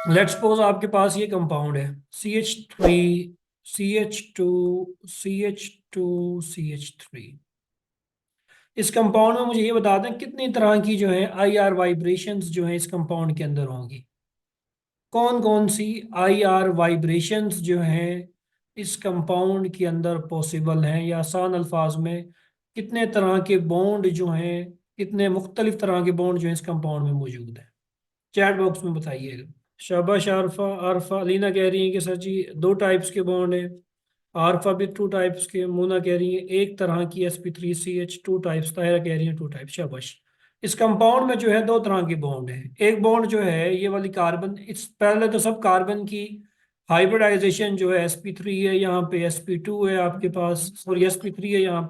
Let's suppose आपके पास ये compound है CH3, CH2, CH2, CH3। इस कंपाउंड में मुझे ये बता दें कितनी तरह की जो है IR वाइब्रेशंस जो है इस कंपाउंड के अंदर होंगी। कौन कौन सी IR वाइब्रेशंस जो हैं इस कंपाउंड के अंदर पॉसिबल हैं, या आसान अल्फाज में कितने तरह के बॉन्ड जो हैं, कितने मुख्तलिफ तरह के बॉन्ड जो हैं इस कंपाउंड में मौजूद हैं। चैट बॉक्स में बताइएगा। शाबाश आरफा। आरफा अलीना कह रही है कि सर जी दो टाइप्स के बॉन्ड है। आरफा भी टू टाइप्स के। मोना कह रही है एक तरह की sp3ch टू टाइप्स। ताहिरा कह रही है टू टाइप्स। शाबाश। इस कंपाउंड में जो है दो तरह के बॉन्ड है। एक बॉन्ड जो है ये वाली कार्बन, इस पहले तो सब कार्बन की हाइब्रिडाइजेशन जो है sp3 है, यहाँ पे sp2 है आपके पास, सॉरी sp3 है यहाँ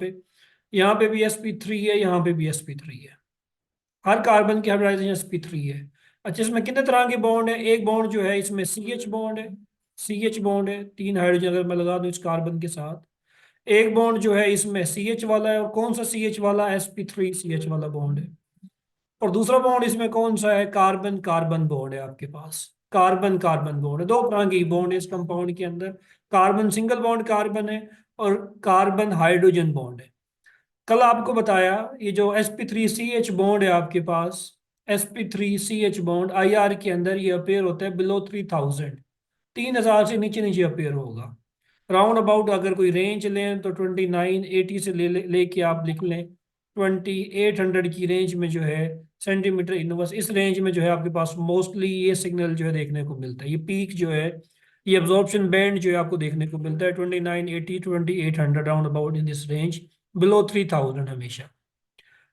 पे भी sp3 है, यहाँ पे भी sp3 है। हर कार्बन की हाइब्रिडाइजेशन sp3 है। अच्छा, इसमें कितने तरह के बॉन्ड है? एक बॉन्ड जो है इसमें CH बॉन्ड है। CH बॉन्ड है, तीन हाइड्रोजन अगर मैं लगा दूं इस कार्बन के साथ। एक बॉन्ड जो है इसमें CH वाला है, और कौन सा CH वाला? sp3CH वाला बॉन्ड है। और दूसरा बॉन्ड इसमें कौन सा है? कार्बन कार्बन बॉन्ड है आपके पास। कार्बन कार्बन बॉन्ड है। दो तरह की बॉन्ड है इस कंपाउंड के अंदर। कार्बन सिंगल बॉन्ड कार्बन है, और कार्बन हाइड्रोजन बॉन्ड है। कल आपको बताया ये जो sp3ch बॉन्ड है आपके पास, sp3ch बॉन्ड IR के अंदर ये अपेयर होता है बिलो 3000। 3000 से नीचे नीचे अपेयर होगा। राउंड अबाउट अगर कोई रेंज लें तो 2980 से लेके आप लिख लें 2800 की रेंज में जो है सेंटीमीटर इनवर्स, इस रेंज में जो है आपके पास मोस्टली ये सिग्नल जो है देखने को मिलता है। ये पीक जो है, ये एब्जॉर्प्शन बैंड जो है आपको देखने को मिलता है 2980, 2800, round about in this range, below 3000 हमेशा।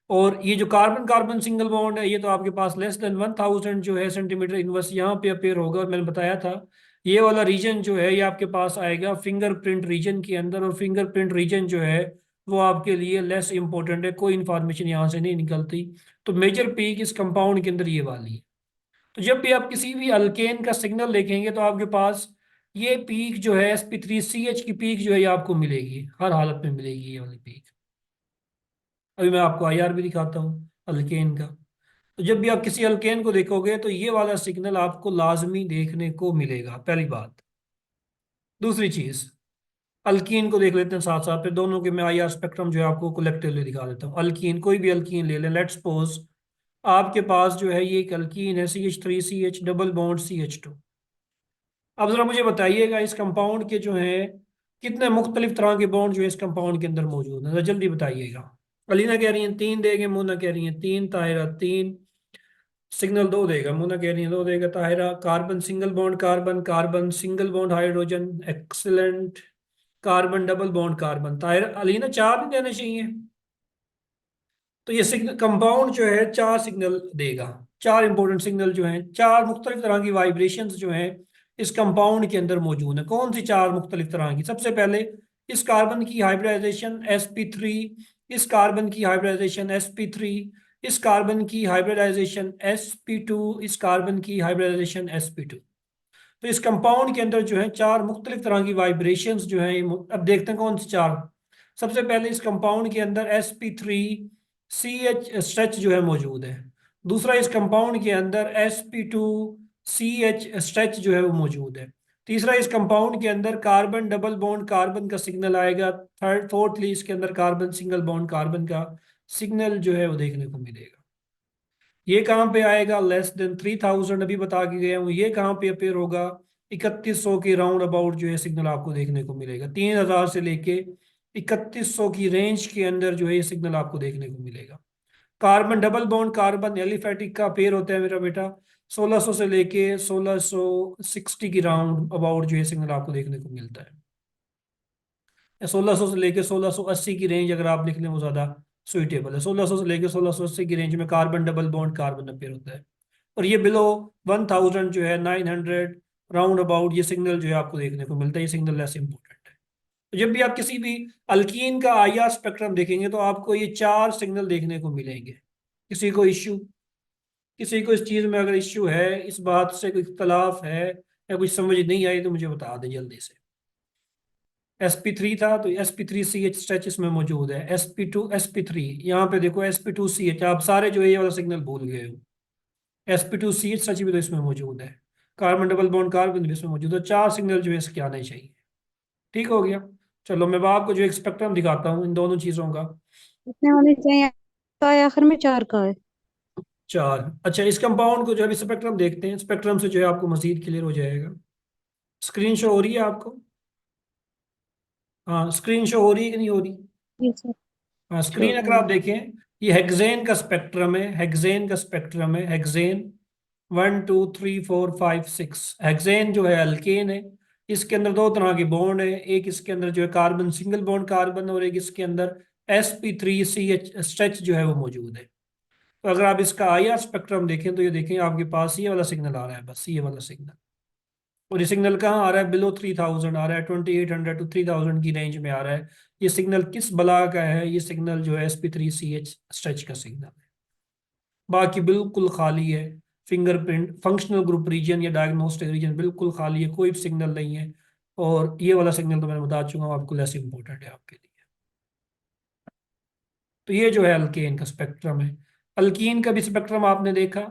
और ये जो कार्बन कार्बन सिंगल बॉन्ड है ये तो आपके पास लेस देन 1000 जो है सेंटीमीटर इनवर्स यहाँ पे अपेयर होगा। मैंने बताया था ये वाला रीजन जो है ये आपके पास आएगा फिंगरप्रिंट रीजन के अंदर, और फिंगरप्रिंट रीजन जो है वो आपके लिए लेस इंपॉर्टेंट है, कोई इंफॉर्मेशन यहाँ से नहीं निकलती। तो मेजर पीक इस कंपाउंड के अंदर ये वाली है। तो जब भी आप किसी भी अल्केन का सिग्नल देखेंगे तो आपके पास ये पीक जो है sp3ch की पीक जो है ये आपको मिलेगी, हर हालत में मिलेगी ये वाली पीक। अभी मैं आपको IR भी दिखाता हूँ अल्केन का। तो जब भी आप किसी अल्केन को देखोगे तो ये वाला सिग्नल आपको लाजमी देखने को मिलेगा, पहली बात। दूसरी चीज, अल्कीन को देख लेते हैं साथ साथ, फिर दोनों के मैं IR स्पेक्ट्रम जो है आपको कलेक्टिवली दिखा देता हूँ। अल्कीन, कोई भी अल्कीन ले लें, लेट्स सपोज आपके पास जो है ये एक अल्कीन है CH3CH डबल बॉन्ड CH2। अब जरा मुझे बताइएगा इस कंपाउंड के जो है कितने मुख्तलिफ तरह के बॉन्ड जो है इस कंपाउंड के अंदर मौजूद हैं, जरा जल्दी बताइएगा। अलीना कह रही हैं तीन देंगे, मोना कह रही हैं तीन, ताहिरा तीन। सिग्नल दो देगा, मोना कह रही है दो देगा। Tahira carbon single bond carbon, carbon single bond hydrogen, excellent. Carbon double bond carbon. Tahira Alina चार भी देने चाहिए। तो ये सिग्नल कंपाउंड जो है चार सिग्नल देगा। चार इंपॉर्टेंट सिग्नल जो हैं, चार मुख्तलिफ तरह की वाइब्रेशंस जो हैं इस कंपाउंड के अंदर मौजूद है। कौन सी चार मुख्तलिफ तरह की? सबसे पहले इस कार्बन की हाइब्रिडाइजेशन sp3, इस कार्बन की हाइब्रिडाइजेशन sp3, इस कार्बन की हाइब्रिडाइजेशन sp2, इस कार्बन की हाइब्रिडाइजेशन sp2। तो इस कंपाउंड के अंदर जो है चार मुख्तलिफ तरह की वाइब्रेशंस जो हैं अब देखते हैं कौन सी चार। सबसे पहले इस कंपाउंड के अंदर sp3ch स्ट्रेच जो है मौजूद है। दूसरा, इस कंपाउंड के अंदर sp2ch स्ट्रेच जो है वो मौजूद है। तीसरा, इस कंपाउंड के अंदर कार्बन डबल बॉन्ड कार्बन का सिग्नल आएगा। थर्ड फोर्थली इसके अंदर कार्बन सिंगल बॉन्ड कार्बन का सिग्नल जो है वो देखने को मिलेगा। ये कहाँ पे आएगा? लेस देन 3000 अभी बता के गया हूँ। ये कहाँ पे अपेयर होगा? 3100 के राउंड अबाउट जो है सिग्नल आपको देखने को मिलेगा। 3000 से लेके 3100 की रेंज के अंदर जो है ये सिग्नल आपको देखने को मिलेगा। Carbon double bond carbon aliphatic का पेयर होता है मेरा बेटा। 1600 से लेके 1660 की राउंड अबाउट जो है सिग्नल आपको देखने को मिलता है। 1600 से लेके 1680 की रेंज अगर आप लिख लें वो ज्यादा सुइटेबल है। 1600 से लेके 1680 की रेंज में carbon double bond carbon appear होता है। और ये बिलो 1000 जो है 900 राउंड अबाउट ये सिग्नल जो है आपको देखने को मिलता है। ये सिग्नल लेस इंपॉर्टेंट है। तो जब भी आप किसी भी अल्कीन का IR स्पेक्ट्रम देखेंगे तो आपको ये चार सिग्नल देखने को मिलेंगे। किसी को इश्यू, किसी को इस चीज में अगर इश्यू है, इस बात से कोई इख्तलाफ है या कुछ समझ नहीं आई तो मुझे बता दें जल्दी से। sp3 था तो sp3ch स्ट्रेच इसमें मौजूद है। sp2 sp3, यहाँ पे देखो sp2ch, आप सारे जो है ये वाला सिग्नल भूल गए हो। sp2ch स्ट्रेच भी तो इसमें मौजूद है। कार्बन डबल बॉन्ड कार्बन भी इसमें मौजूद है, 4 सिग्नल जो है इसके आने चाहिए। ठीक हो गया। चलो मैं आपको जो एक स्पेक्ट्रम दिखाता हूँ इन दोनों चीज़ों का। कितने होने चाहिए? का है आखिर में, 4 का है। 4। अच्छा, इस कंपाउंड को जो है स्पेक्ट्रम देखते हैं, स्पेक्ट्रम से जो है आपको मजीद क्लियर हो जाएगा। स्क्रीन शो हो रही है आपको? हाँ, स्क्रीन शो हो रही है कि नहीं हो रही? जी सर। हाँ, शो स्क्रीन हो अगर रही आप है। देखें, ये हेक्सेन का स्पेक्ट्रम है, हेक्सेन का स्पेक्ट्रम है, हेक्सेन 1 2 3 4 5 6। हेक्सेन जो है अल्केन है। इसके अंदर दो तरह के बॉन्ड है, एक इसके अंदर जो है कार्बन सिंगल बॉन्ड कार्बन, और एक इसके अंदर sp3 CH स्ट्रेच जो है वो मौजूद है। तो अगर आप इसका IR स्पेक्ट्रम देखें तो ये देखें आपके पास ये वाला सिग्नल आ रहा है, बस ये वाला सिग्नल। और ये सिग्नल कहाँ आ रहा है? बिलो 3000 आ रहा है, 2800 to 3000 की रेंज में आ रहा है। ये सिग्नल किस बला का है? ये सिग्नल जो है sp3 CH स्ट्रेच का सिग्नल है। बाकी बिल्कुल खाली है। फिंगरप्रिंट फंक्शनल ग्रुप रीजन या डायग्नोस्टिक रीजन बिल्कुल खाली है, कोई सिग्नल नहीं है। और ये वाला सिग्नल तो मैंने बता चुका हूँ आपको, लेस इंपॉर्टेंट है आपके लिए। तो ये जो है अल्केन का स्पेक्ट्रम है। अल्कीन का भी स्पेक्ट्रम आपने देखा।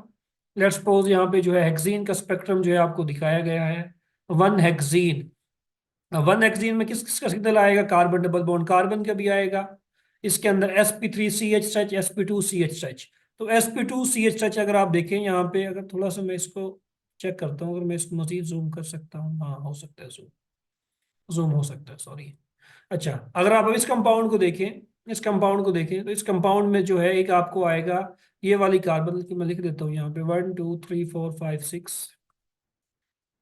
लेट्स सपोज यहाँ पे जो है हेक्सीन का स्पेक्ट्रम जो है आपको दिखाया गया है। One hexene. वन हेक्सीन में किस किस का सिग्नल आएगा? कार्बन डबल बॉन्ड कार्बन का भी आएगा। इसके अंदर sp3 CH sp2 CH। तो sp2 CH अगर आप देखें यहाँ पे, अगर थोड़ा सा मैं इसको चेक करता हूँ, अगर मैं इसको मजीद जूम कर सकता हूँ, हाँ हो सकता है जूम। जूम हो सकता है, सॉरी। अच्छा, अगर आप अब इस कंपाउंड को देखें, इस कंपाउंड को देखें तो इस कंपाउंड में जो है एक आपको आएगा ये वाली कार्बन की, मैं लिख देता हूँ यहाँ पे 1 2 3 4 5 6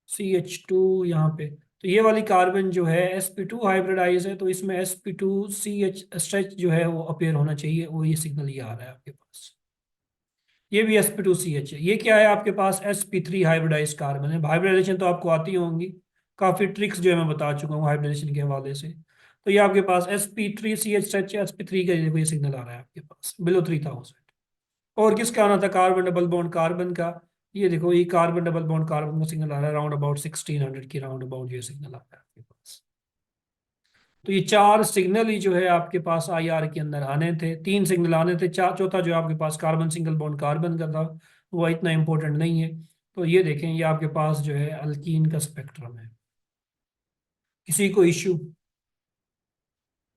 CH2 यहाँ पे। तो ये वाली कार्बन जो है sp2 हाइब्रिडाइज है, तो इसमें sp2 CH स्ट्रेच जो है वो अपेयर होना चाहिए, वो ये सिग्नल ये आ रहा है आपके पास। ये भी sp2 CH है। ये क्या है आपके पास? sp3 हाइब्रिडाइज कार्बन है। हाइब्रिडाइजेशन तो आपको आती होंगी, काफी ट्रिक्स जो है मैं बता चुका हूँ हाइब्रिडाइजेशन के हवाले से। तो ये आपके पास sp3 CH स्ट्रेच है, sp3 का देखो ये सिग्नल आ रहा है आपके पास बिलो 3000। और किसका आना था? कार्बन डबल बॉन्ड कार्बन का। ये देखो ये कार्बन डबल बॉन्ड कार्बन का सिग्नल आ रहा है राउंड अबाउट 1600 की राउंड अबाउट ये सिग्नल आ रहा है आपके पास। तो ये 4 सिग्नल ही जो है आपके पास IR के अंदर आने थे, 3 सिग्नल आने थे, चार चौथा जो आपके पास कार्बन सिंगल बॉन्ड कार्बन का था वो इतना इंपॉर्टेंट नहीं है। तो ये देखें ये आपके पास जो है अल्कीन का स्पेक्ट्रम है। किसी को इश्यू?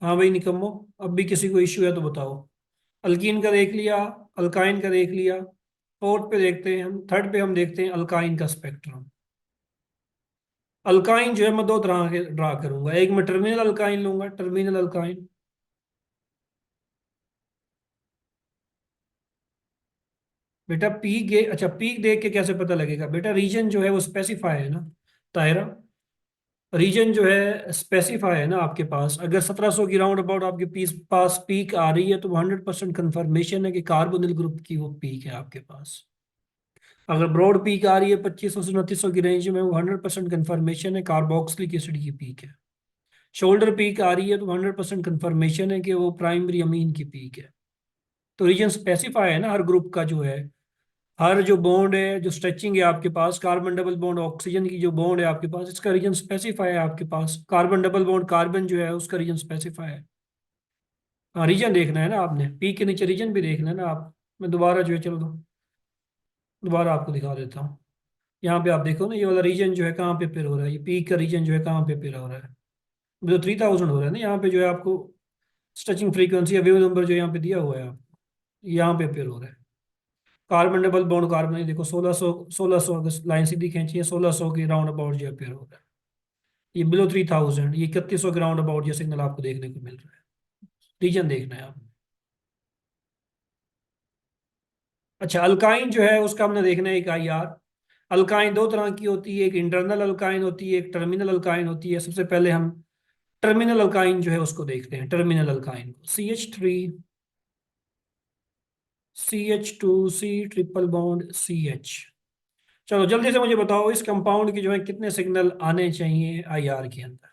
हाँ भाई निकम्मो, अब भी किसी को इश्यू है तो बताओ। अल्कीन का देख लिया, अल्काइन का देख लिया। फोर्थ पे देखते हैं हम, थर्ड पे हम देखते हैं अल्काइन का स्पेक्ट्रम। अल्काइन जो है मैं दो तरह के ड्रा करूंगा, एक मैं टर्मिनल अल्काइन लूंगा, टर्मिनल अल्काइन। बेटा पीक अच्छा पीक देख के कैसे पता लगेगा? बेटा रीजन जो है वो स्पेसिफाई है ना तायरा। रीजन जो है स्पेसिफाई है ना आपके पास। अगर 1700 की राउंड अबाउट आपके पास पीक आ रही है तो 100% कंफर्मेशन है कि कार्बोनिल ग्रुप की वो पीक है आपके पास। अगर ब्रॉड पीक आ रही है 2500 से 2900 की रेंज में, वो 100% कंफर्मेशन है कार्बोक्सिलिक एसिड की पीक है। शोल्डर पीक आ रही है तो 100% कंफर्मेशन है कि वो प्राइमरी अमीन की पीक है। तो रीजन स्पेसिफाई है ना हर ग्रुप का जो है। हर जो बॉन्ड है, जो स्ट्रेचिंग है आपके पास, कार्बन डबल बॉन्ड ऑक्सीजन की जो बॉन्ड है आपके पास, इसका रीजन स्पेसिफाई है आपके पास। कार्बन डबल बॉन्ड कार्बन जो है उसका रीजन स्पेसिफाई है। हाँ, रीजन देखना है ना आपने, पी के नीचे रीजन भी देखना है ना आप। मैं दोबारा जो है, चलो दोबारा आपको दिखा देता हूँ। यहाँ पे आप देखो ना, ये वाला रीजन जो है कहाँ पे पेयर हो रहा है, ये पी का रीजन जो है कहाँ पे पेयर हो रहा है? जो 3000 हो रहा है ना यहाँ पे, जो है आपको स्ट्रेचिंग फ्रीक्वेंसी या वेव नंबर जो यहाँ पे दिया हुआ है आपको, यहाँ पे पेयर हो रहा है। कार्बन डबल बॉन्ड कार्बन, ये देखो 1600 अगर लाइन सीधी खींची है 1600 के राउंड अबाउट जो पेयर हो रहा है। ये बिलो 3000, ये 3100 के राउंड अबाउट ये सिग्नल आपको देखने को मिल रहा है। रीजन देखना है आपने। अच्छा, अल्काइन जो है उसका हमने देखना है एक IR। अल्काइन दो तरह की होती है, एक इंटरनल अल्काइन होती है, एक टर्मिनल अल्काइन होती है। सबसे पहले हम टर्मिनल अल्काइन जो है उसको देखते हैं, टर्मिनल अल्काइन को। CH3 CH2 C triple bond CH। चलो जल्दी से मुझे बताओ इस कंपाउंड की जो है कितने सिग्नल आने चाहिए IR के अंदर?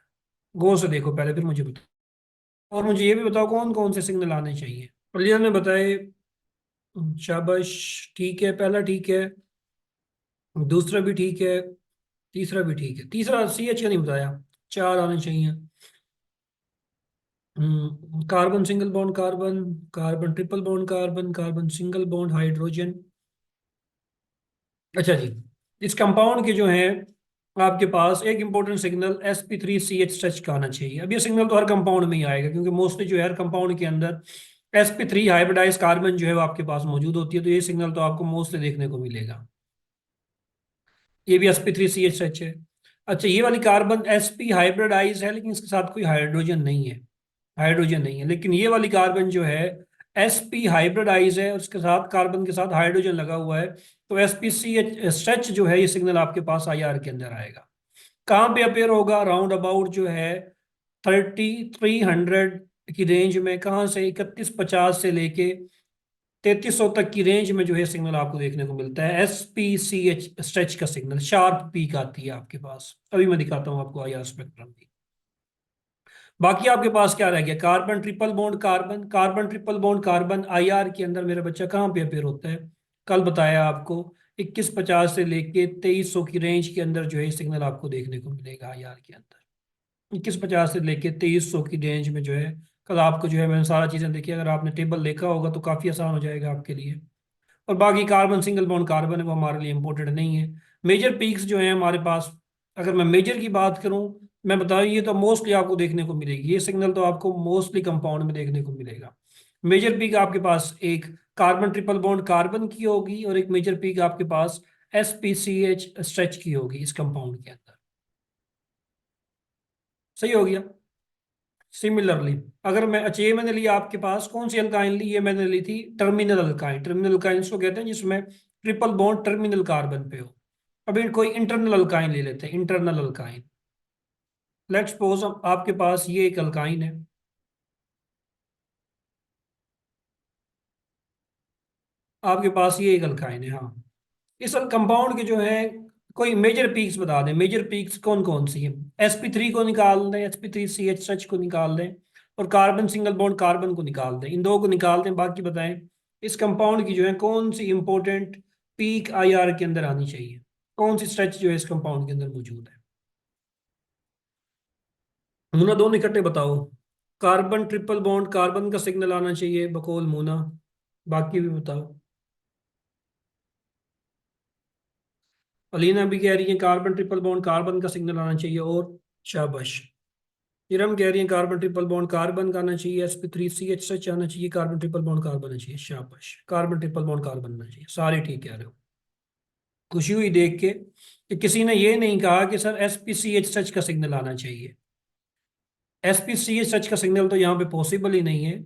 गौर से देखो पहले, फिर मुझे बताओ। और मुझे ये भी बताओ कौन कौन से सिग्नल आने चाहिए। क्लियर में बताए। शाबाश। ठीक है, पहला ठीक है, दूसरा भी ठीक है, तीसरा भी ठीक है। तीसरा CH का नहीं बताया। 4 आने चाहिए। Carbon single bond carbon, carbon triple bond carbon, carbon single bond hydrogen. अच्छा जी, इस कंपाउंड के जो है आपके पास एक इंपॉर्टेंट सिग्नल sp3CH स्ट्रेच का आना चाहिए। अब ये सिग्नल तो हर कंपाउंड में ही आएगा, क्योंकि मोस्टली जो है हर कंपाउंड के अंदर sp3 हाइब्रिडाइज कार्बन जो है वो आपके पास मौजूद होती है, तो ये सिग्नल तो आपको मोस्टली देखने को मिलेगा। ये भी sp3CH स्ट्रेच है। अच्छा, ये वाली कार्बन sp हाइब्रिडाइज है, लेकिन इसके साथ कोई हाइड्रोजन नहीं है, हाइड्रोजन नहीं है। लेकिन ये वाली कार्बन जो है sp हाइब्रिडाइज है, उसके साथ कार्बन के साथ हाइड्रोजन लगा हुआ है, तो sp3 स्ट्रेच जो है ये सिग्नल आपके पास IR के अंदर आएगा। कहाँ पे अपेयर होगा? राउंड अबाउट जो है 3300 की रेंज में, कहाँ से 3150 से लेके 3300 तक की रेंज में जो है सिग्नल आपको देखने को मिलता है। SPCH स्ट्रेच का सिग्नल, शार्प पीक आती है आपके पास। अभी मैं दिखाता हूँ आपको IR स्पेक्ट्रम भी। बाकी आपके पास क्या रह गया? Carbon triple bond carbon, carbon triple bond carbon IR के अंदर मेरा बच्चा कहाँ पे अपेयर होता है? कल बताया आपको, 2150 से लेके 2300 की रेंज के अंदर जो है सिग्नल आपको देखने को मिलेगा IR के अंदर। 2150 से लेके 2300 की रेंज में जो है, कल आपको जो है मैंने सारा चीज़ें देखी, अगर आपने टेबल देखा होगा तो काफ़ी आसान हो जाएगा आपके लिए। और बाकी कार्बन सिंगल बॉन्ड कार्बन है, वो हमारे लिए इंपॉर्टेंट नहीं है। मेजर पीक्स जो है हमारे पास, अगर मैं मेजर की बात करूं, मैं बताऊं, ये तो मोस्टली आपको देखने को मिलेगी, ये सिग्नल तो आपको मोस्टली कंपाउंड में देखने को मिलेगा। मेजर पीक आपके पास एक कार्बन ट्रिपल बॉन्ड कार्बन की होगी, और एक मेजर पीक आपके पास sp3CH स्ट्रेच की होगी इस कंपाउंड के अंदर। सही हो गया। सिमिलरली, अगर मैं, अच्छा, ये मैंने लिया आपके पास कौन सी अल्काइन ली? ये मैंने ली थी टर्मिनल अल्काइन। टर्मिनल अल्काइन इसको कहते हैं जिसमें ट्रिपल बॉन्ड टर्मिनल कार्बन पे हो। अभी कोई इंटरनल अल्काइन ले लेते हैं, इंटरनल अल्काइन। लेट्स सपोज आपके पास ये एक अल्काइन है, आपके पास ये एक अल्काइन है, हाँ। इस कंपाउंड के जो है कोई मेजर पीक्स बता दें, मेजर पीक्स कौन कौन सी है? sp3 को निकाल दें, sp3CH सच को निकाल दें, और कार्बन सिंगल बॉन्ड कार्बन को निकाल दें, इन दो को निकाल दें, बाकी बताएं इस कंपाउंड की जो है कौन सी इंपॉर्टेंट पीक IR के अंदर आनी चाहिए, कौन सी स्ट्रेच जो है इस कंपाउंड के अंदर मौजूद है। मुन्ना, दोनों इकट्ठे बताओ। कार्बन ट्रिपल बॉन्ड कार्बन का सिग्नल आना चाहिए बकौल मुना, बाकी भी बताओ। अलीना भी कह रही है कार्बन ट्रिपल बॉन्ड कार्बन का सिग्नल आना चाहिए, और शाबाश। इरम कह रही है कार्बन ट्रिपल बॉन्ड कार्बन का आना चाहिए, sp3CH सच आना चाहिए, कार्बन ट्रिपल बॉन्ड कार्बन आना चाहिए, शाबाश। कार्बन ट्रिपल बॉन्ड कार्बन आना चाहिए, सारे ठीक कह रहे हो। खुशी हुई देख के कि किसी ने ये नहीं कहा कि सर sp3CH सच का सिग्नल आना चाहिए। sp3CH सच का सिग्नल तो यहाँ पे पॉसिबल ही नहीं है,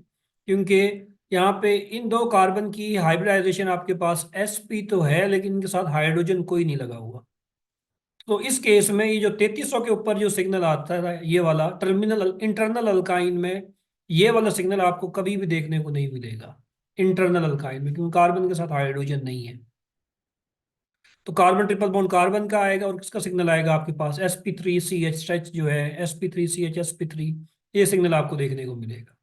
क्योंकि यहाँ पे इन दो कार्बन की हाइब्रिडाइजेशन आपके पास sp तो है, लेकिन इनके साथ हाइड्रोजन कोई नहीं लगा हुआ। तो इस केस में ये जो 3300 के ऊपर जो सिग्नल आता है, ये वाला टर्मिनल इंटरनल अल्काइन में, ये वाला सिग्नल आपको कभी भी देखने को नहीं मिलेगा इंटरनल अल्काइन में, क्योंकि कार्बन के साथ हाइड्रोजन नहीं है। तो कार्बन ट्रिपल बॉन्ड कार्बन का आएगा, और किसका सिग्नल आएगा आपके पास? sp3CH स्ट्रेच जो है, sp3CH sp3, ये सिग्नल आपको देखने को मिलेगा।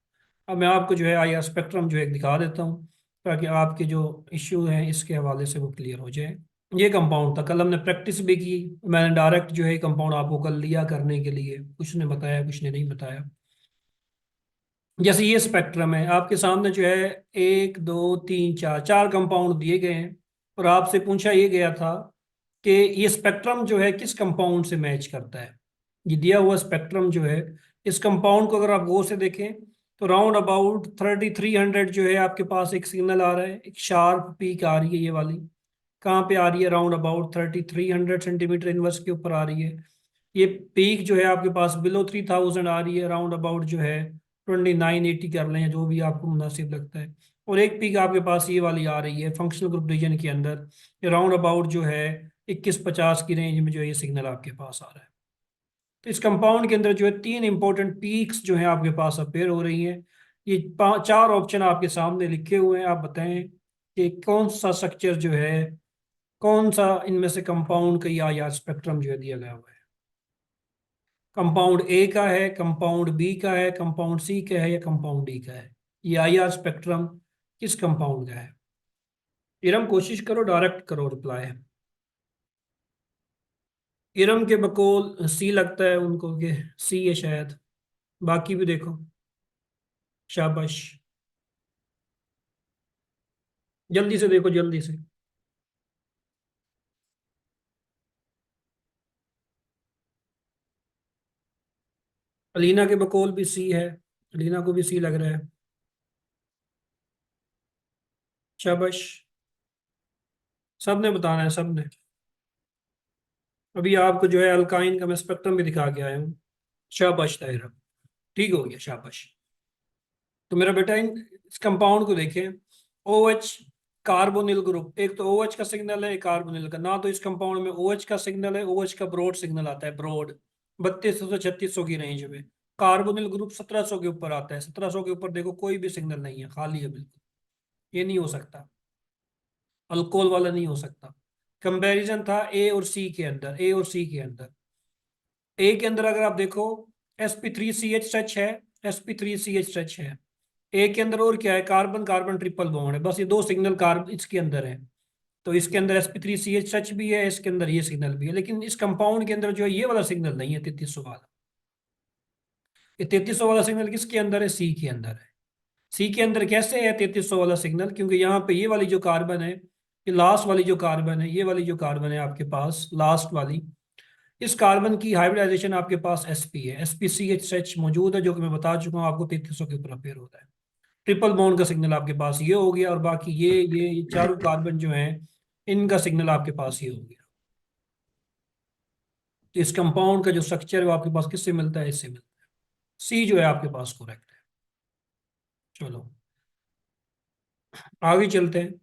अब मैं आपको जो है IR स्पेक्ट्रम जो है दिखा देता हूँ, ताकि आपके जो इश्यू हैं इसके हवाले से वो क्लियर हो जाए। ये कंपाउंड था, कल हमने प्रैक्टिस भी की, मैंने डायरेक्ट जो है कंपाउंड आपको कल लिया करने के लिए, कुछ ने बताया कुछ ने नहीं बताया। जैसे ये स्पेक्ट्रम है आपके सामने जो है, एक दो तीन चार, चार कंपाउंड दिए गए हैं, और आपसे पूछा ये गया था कि ये स्पेक्ट्रम जो है किस कंपाउंड से मैच करता है। ये दिया हुआ स्पेक्ट्रम जो है, इस कंपाउंड को अगर आप गौर से देखें, तो राउंड अबाउट 3300 जो है आपके पास एक सिग्नल आ रहा है, एक शार्प पीक आ रही है ये वाली। कहाँ पे आ रही है? राउंड अबाउट 3300 सेंटीमीटर इनवर्स के ऊपर आ रही है। ये पीक जो है आपके पास बिलो 3000 आ रही है, राउंड अबाउट जो है 2980 कर लें, जो भी आपको मुनासिब लगता है। और एक पीक आपके पास ये वाली आ रही है फंक्शनल ग्रुप रीजन के अंदर, ये राउंड अबाउट जो है 2150 की रेंज में जो है ये सिग्नल आपके पास आ रहा है। तो इस कंपाउंड के अंदर जो है तीन इंपॉर्टेंट पीक्स जो है आपके पास अपेयर हो रही हैं। ये चार ऑप्शन आपके सामने लिखे हुए हैं, आप बताएं कि कौन सा स्ट्रक्चर जो है, कौन सा इनमें से कंपाउंड का या स्पेक्ट्रम जो है दिया गया हुआ है। कंपाउंड ए का है, कंपाउंड बी का है, कंपाउंड सी का है, या कंपाउंड डी का है? ये स्पेक्ट्रम किस कंपाउंड का है? इरम कोशिश करो, डायरेक्ट करो रिप्लाई। इरम के बकौल सी लगता है उनको, कि सी है शायद, बाकी भी देखो। शाबाश, जल्दी से देखो, जल्दी से। अलीना के बकौल भी सी है, अलीना को भी सी लग रहा है। शाबाश, सबने बताना है, सबने। अभी आपको जो है अल्काइन का मैं स्पेक्ट्रम भी दिखा के आया हूँ। शाबाश ताहिरा, ठीक हो गया, शाबाश। तो मेरा बेटा इन इस कंपाउंड को देखें। ओ एच कार्बोनिल ग्रुप, एक तो ओ एच का सिग्नल है, एक कार्बोनिल का। ना तो इस कंपाउंड में ओ एच का सिग्नल है, ओ एच का ब्रॉड सिग्नल आता है, ब्रॉड 3200 से 3600 की रेंज में। कार्बोनिल ग्रुप 1700 के ऊपर आता है, 1700 के ऊपर देखो कोई भी सिग्नल नहीं है, खाली है बिल्कुल। ये नहीं हो सकता, अल्कोहल वाला नहीं हो सकता। कंपैरिजन था ए और सी के अंदर, ए और सी के अंदर। ए के अंदर अगर आप देखो, sp3ch सच है, sp3ch सच है। ए के अंदर और क्या है, कार्बन कार्बन ट्रिपल बॉन्ड है, बस ये दो सिग्नल कार्ब इसके अंदर है। तो इसके अंदर sp3ch सच भी है, इसके अंदर ये सिग्नल भी है, लेकिन इस कंपाउंड के अंदर जो है ये वाला सिग्नल नहीं है, 3300 वाला। ये 3300 वाला सिग्नल किसके अंदर है, सी के अंदर है। सी के अंदर कैसे है 3300 वाला सिग्नल, क्योंकि यहाँ पे ये वाली जो कार्बन है, ये लास्ट वाली जो कार्बन है, ये वाली जो कार्बन है आपके पास लास्ट वाली, इस कार्बन की हाइब्रिडाइजेशन आपके पास sp है, sp-CH मौजूद है, जो कि मैं बता चुका हूँ आपको, 3300 के ऊपर अपेयर होता है। ट्रिपल बॉन्ड का सिग्नल आपके पास ये हो गया, और बाकी ये चारों कार्बन जो हैं, इनका सिग्नल आपके पास ये हो गया। तो इस कंपाउंड का जो स्ट्रक्चर है वो आपके पास किससे मिलता है, इससे मिलता है। सी जो है आपके पास करेक्ट है। चलो आगे चलते हैं,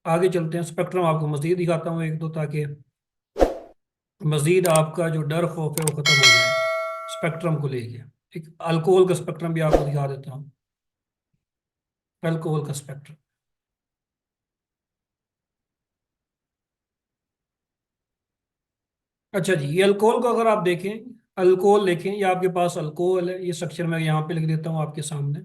आगे चलते हैं। स्पेक्ट्रम आपको मजीद दिखाता हूँ एक दो, ताकि मजीद आपका जो डर खौफ है वो खत्म हो जाए स्पेक्ट्रम को लेके। एक अल्कोहल का स्पेक्ट्रम भी आपको दिखा देता हूँ, अल्कोहल का स्पेक्ट्रम। अच्छा जी, ये अल्कोहल को अगर आप देखें, अल्कोहल देखें, ये आपके पास अल्कोहल है, ये स्ट्रक्चर मैं यहाँ पे लिख देता हूँ आपके सामने।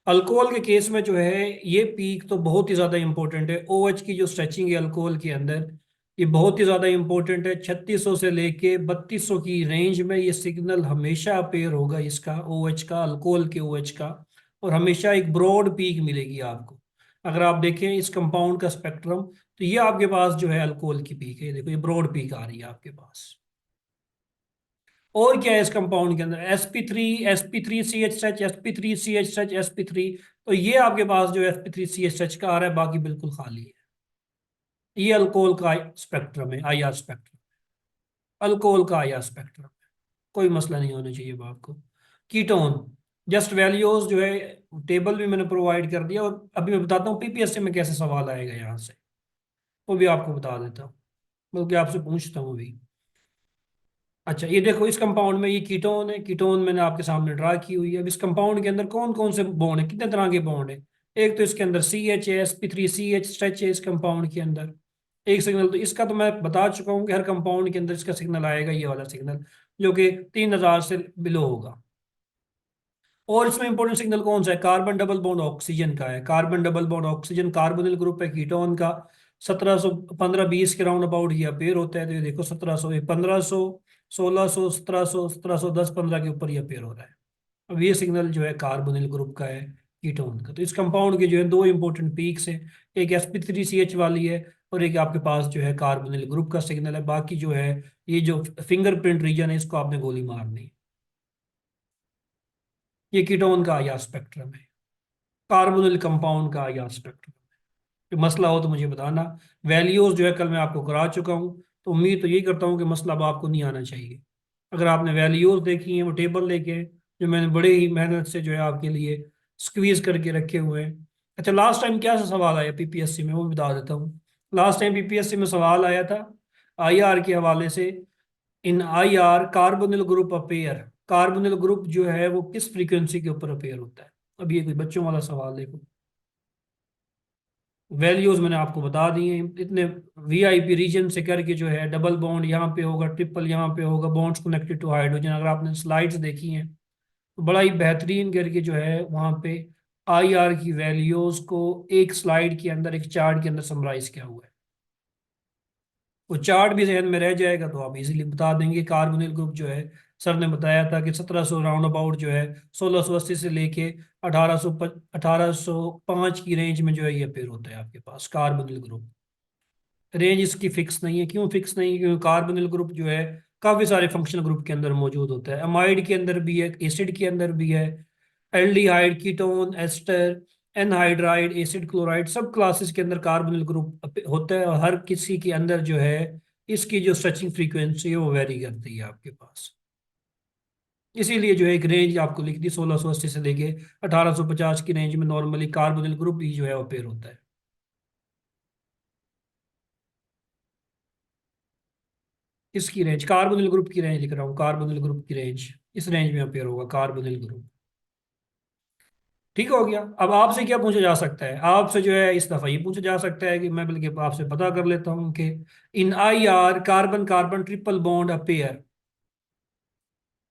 अल्कोहल के केस में जो है ये पीक तो बहुत ही ज़्यादा इंपॉर्टेंट है, ओ एच की जो स्ट्रेचिंग है अल्कोहल के अंदर, ये बहुत ही ज़्यादा इंपॉर्टेंट है। 3600 से लेके 3200 की रेंज में ये सिग्नल हमेशा अपेयर होगा, इसका ओ एच का, अल्कोहल के ओ एच का। और हमेशा एक ब्रॉड पीक मिलेगी आपको। अगर आप देखें इस कंपाउंड का स्पेक्ट्रम, तो ये आपके पास जो है अल्कोहल की पीक है, ये देखो ये ब्रॉड पीक आ रही है आपके पास। और क्या है इस कंपाउंड के अंदर, sp3 sp3 ch sp3 ch sp3। तो ये आपके पास जो sp3 ch का आ रहा है, बाकी बिल्कुल खाली है। ये अल्कोहल का स्पेक्ट्रम है, आई आर स्पेक्ट्रम, अल्कोहल का आई आर स्पेक्ट्रम। कोई मसला नहीं होना चाहिए बाप को। कीटोन, जस्ट वैल्यूज जो है टेबल भी मैंने प्रोवाइड कर दिया, और अभी मैं बताता हूँ पीपीएससी में कैसे सवाल आएगा यहाँ से, वो भी आपको बता देता हूँ, बल्कि आपसे पूछता हूँ अभी। अच्छा ये देखो, इस कंपाउंड में ये कीटोन है, कीटोन मैंने आपके सामने ड्रा की हुई है। अब इस कंपाउंड के अंदर कौन कौन से बॉन्ड है, कितने तरह के बॉन्ड है। एक तो इसके अंदर सी एच है, sp3ch स्ट्रेच है इस कंपाउंड के अंदर। एक सिग्नल तो इसका तो मैं बता चुका हूँ कि हर कंपाउंड के अंदर इसका सिग्नल आएगा, ये वाला सिग्नल, जो कि 3000 से बिलो होगा। और इसमें इंपॉर्टेंट सिग्नल कौन सा है, कार्बन डबल बॉन्ड ऑक्सीजन का है। Carbon double bond oxygen carbonyl group है कीटोन का। 1700 1520 के राउंड अबाउट ये अपेयर होता है। तो ये देखो 1700, 1500, 1600, 1700, 1710, 15 के ऊपर ये अपेयर हो रहा है। अब ये सिग्नल जो है कार्बोनिल ग्रुप का है, कीटोन का। तो इस कंपाउंड के जो है दो इंपॉर्टेंट पीक्स हैं, एक sp3ch वाली है, और एक आपके पास जो है कार्बोनिल ग्रुप का सिग्नल है। बाकी जो है ये जो फिंगरप्रिंट रीजन है, इसको आपने गोली मारनी है। ये कीटोन का आया स्पेक्ट्रम है, कार्बोनिल कंपाउंड का आया स्पेक्ट्रम। कोई मसला हो तो मुझे बताना। वैल्यूज जो है कल मैं आपको करा चुका हूँ, तो उम्मीद तो यही करता हूँ कि मसला अब आपको नहीं आना चाहिए। अगर आपने वैल्यूज देखी हैं, वो टेबल लेके हैं, जो मैंने बड़े ही मेहनत से जो है आपके लिए स्क्वीज करके रखे हुए हैं। अच्छा, लास्ट टाइम क्या सा सवाल आया पीपीएससी में, वो भी बता देता हूँ। लास्ट टाइम पीपीएससी में सवाल आया था आईआर के हवाले से। इन IR carbonyl group appear, carbonyl group जो है वो किस फ्रीक्वेंसी के ऊपर अपेयर होता है। अब ये कोई बच्चों वाला सवाल देखो, वैल्यूज मैंने आपको बता दी हैं इतने। वीआईपी रीजन से करके जो है डबल बॉन्ड यहाँ पे होगा, ट्रिपल यहाँ पे होगा, बॉन्ड्स कनेक्टेड टू हाइड्रोजन। अगर आपने स्लाइड्स देखी हैं तो बड़ा ही बेहतरीन करके जो है वहाँ पे आईआर की वैल्यूज को एक स्लाइड के अंदर, एक चार्ट के अंदर समराइज किया हुआ है। वो चार्ट भी जहन में रह जाएगा तो आप इजीली बता देंगे। कार्बोनिल ग्रुप जो है, सर ने बताया था कि 1700 राउंड अबाउट जो है, 1680 से लेके 1805 की रेंज में जो है ये पेयर होता है आपके पास कार्बोनिल ग्रुप। रेंज इसकी फिक्स नहीं है, क्यों फिक्स नहीं है, क्योंकि कार्बोनिल ग्रुप जो है काफी सारे फंक्शनल ग्रुप के अंदर मौजूद होता है। अमाइड के अंदर भी है, एसिड के अंदर भी है, aldehyde, ketone, ester, anhydride, acid chloride, सब क्लासेस के अंदर कार्बोनिल ग्रुप होता है। और हर किसी के अंदर जो है इसकी जो स्ट्रेचिंग फ्रीक्वेंसी है वो वेरी करती है आपके पास। इसीलिए जो है एक रेंज आपको लिख दी, 1680 से लेके 1850 की रेंज में नॉर्मली कार्बोनिल ग्रुप ही जो है वो पेयर होता है। इसकी रेंज, कार्बोनिल ग्रुप की रेंज लिख रहा हूँ, कार्बोनिल ग्रुप की रेंज, इस रेंज में पेयर होगा कार्बोनिल ग्रुप। ठीक हो गया। अब आपसे क्या पूछा जा सकता है, आपसे जो है इस दफा ये पूछा जा सकता है कि मैं बल्कि आपसे पता कर लेता हूँ कि in I R carbon carbon triple bond appear,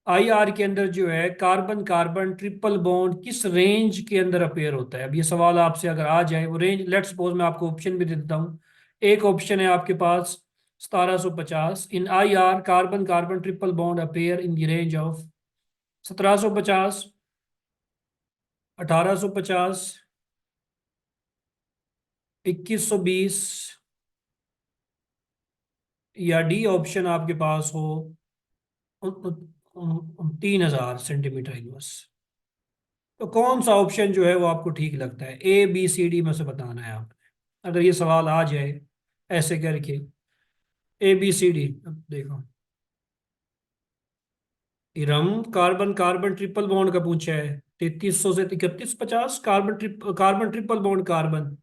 I R के अंदर जो है कार्बन कार्बन ट्रिपल बॉन्ड किस रेंज के अंदर अपेयर होता है। अब ये सवाल आपसे अगर आ जाए, वो रेंज, लेट्स सपोज मैं आपको ऑप्शन भी दे देता हूँ। एक ऑप्शन है आपके पास 1750, in I R carbon carbon triple bond appear in the range of 1750, 1850, 2120, या डी ऑप्शन आपके पास हो 3000 सेंटीमीटर इनवर्स। तो कौन सा ऑप्शन जो है वो आपको ठीक लगता है, ए बी सी डी में से बताना है आपने, अगर ये सवाल आ जाए ऐसे करके, ए बी सी डी। अब देखो, Iram carbon carbon triple bond का पूछा है, 3300 से 3150, carbon triple bond carbon.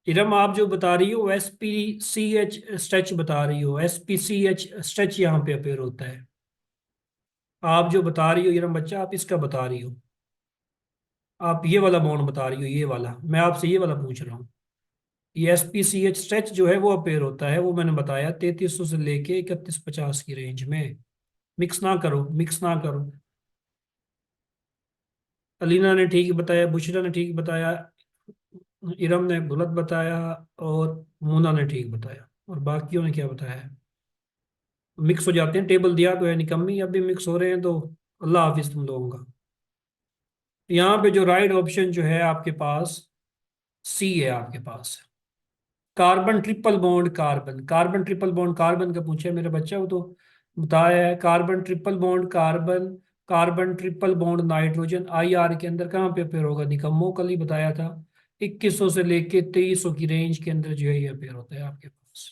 Iram आप जो बता रही हो S P C H stretch बता रही हो, S P C H stretch यहाँ पे अपेयर होता है। आप जो बता रही हो इरम बच्चा, आप इसका बता रही हो, आप ये वाला बॉन्ड बता रही हो, ये वाला, मैं आपसे ये वाला पूछ रहा हूँ। ये S P C H stretch जो है वो अपेयर होता है, वो मैंने बताया 3300 से लेके 3150 की रेंज में। मिक्स ना करो, मिक्स ना करो। अलीना ने ठीक बताया, बुशरा ने ठीक बताया, इरम ने गलत बताया, और मोना ने ठीक बताया, और बाकियों ने क्या बताया है। मिक्स हो जाते हैं, टेबल दिया तो है निकम्मी, अब भी मिक्स हो रहे हैं तो अल्लाह हाफिज तुम लोगों का। यहाँ पे जो राइट ऑप्शन जो है आपके पास सी है आपके पास, carbon triple bond carbon, carbon triple bond carbon का पूछा है मेरा बच्चा, वो तो बताया है। Carbon triple bond carbon, carbon triple bond nitrogen I R के अंदर कहाँ पे अपेयर होगा, निकम्मो कल ही बताया था। 2100 से लेके 2300 की रेंज के अंदर जो है ये अपेयर होता है आपके पास।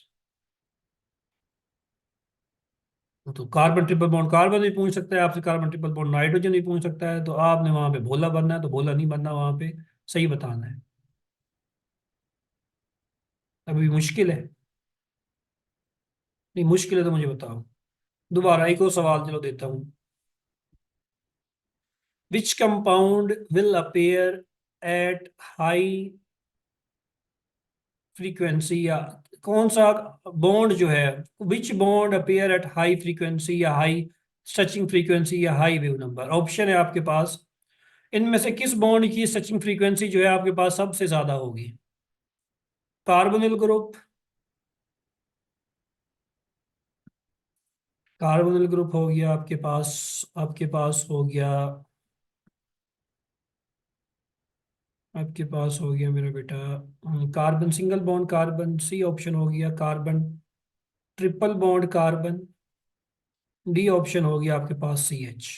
तो कार्बन ट्रिपल बॉन्ड कार्बन भी पूछ सकता है आपसे, कार्बन ट्रिपल बॉन्ड नाइट्रोजन भी पूछ सकता है, तो आपने वहां पे भोला बनना है, तो भोला नहीं बनना, वहां पे सही बताना है। अभी मुश्किल है, नहीं मुश्किल है तो मुझे बताओ। दोबारा एक और सवाल चलो देता हूँ। Which compound will appear at high frequency, या कौन सा बॉन्ड जो है, विच bond appear at high frequency या हाई स्ट्रेचिंग फ्रीक्वेंसी या हाई वेव नंबर। ऑप्शन है आपके पास, इनमें से किस बॉन्ड की स्ट्रेचिंग फ्रीक्वेंसी जो है आपके पास सबसे ज्यादा होगी। कार्बोनिल ग्रुप, कार्बोनिल ग्रुप हो गया आपके पास, आपके पास हो गया, आपके पास हो गया मेरा बेटा carbon single bond carbon, C option हो गया carbon triple bond carbon, D option हो गया आपके पास सी एच।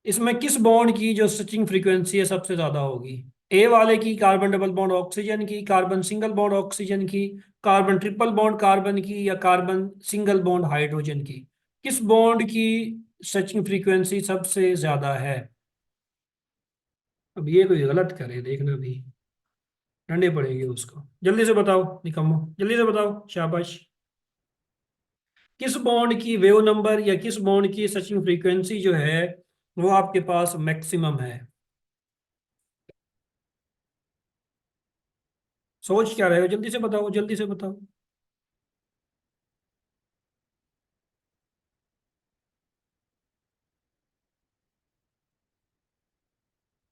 इसमें किस बॉन्ड की जो स्विचिंग फ्रीक्वेंसी है सबसे ज्यादा होगी। ए वाले की, कार्बन डबल बॉन्ड ऑक्सीजन की, कार्बन सिंगल बॉन्ड ऑक्सीजन की, कार्बन ट्रिपल बॉन्ड कार्बन की, या कार्बन सिंगल बॉन्ड हाइड्रोजन की। किस बॉन्ड की स्विचिंग फ्रीक्वेंसी सबसे ज्यादा है। अब ये कोई गलत करे देखना भी, डंडे पड़ेंगे उसको। जल्दी से बताओ निकम्मो, जल्दी से बताओ, शाबाश। किस बॉन्ड की वेव नंबर या किस बॉन्ड की सर्चिंग फ्रीक्वेंसी जो है वो आपके पास मैक्सिमम है। सोच क्या रहे हो, जल्दी से बताओ, जल्दी से बताओ।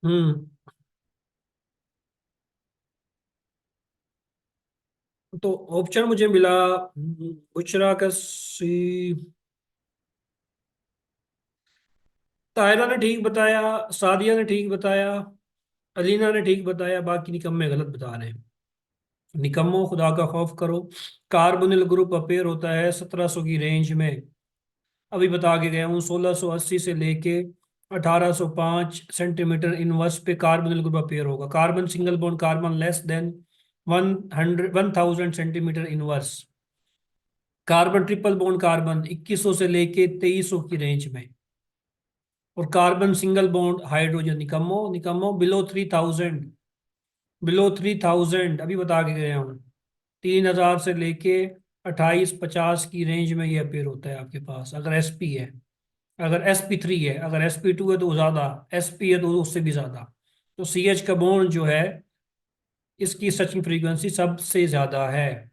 हम्म। तो ऑप्शन मुझे मिला बुशरा का सी, तायरा ने ठीक बताया, सादिया ने ठीक बताया, अलीना ने ठीक बताया, बाकी निकम्मे गलत बता रहे हैं। निकम्मो, खुदा का खौफ करो। कार्बोनिल ग्रुप अपेयर होता है 1700 की रेंज में। अभी बता के गया हूँ 1680 से लेके 1805 सेंटीमीटर इनवर्स पे कार्बोनिल ग्रुप अपेयर होगा। Carbon single bond carbon less than 1000 centimetre inverse. Carbon triple bond carbon 2100 से लेके 2300 की रेंज में। और कार्बन सिंगल बॉन्ड हाइड्रोजन निकम्मो निकम्मो बिलो 3000 अभी बता के गया हूँ 3000 से लेके 2850 की रेंज में ये अपेयर होता है आपके पास, अगर एसपी है। अगर sp3 है, अगर sp2 है तो ज्यादा, sp है तो उससे भी ज्यादा। तो CH का बॉन्ड जो है इसकी सर्चिंग फ्रीक्वेंसी सबसे ज्यादा है।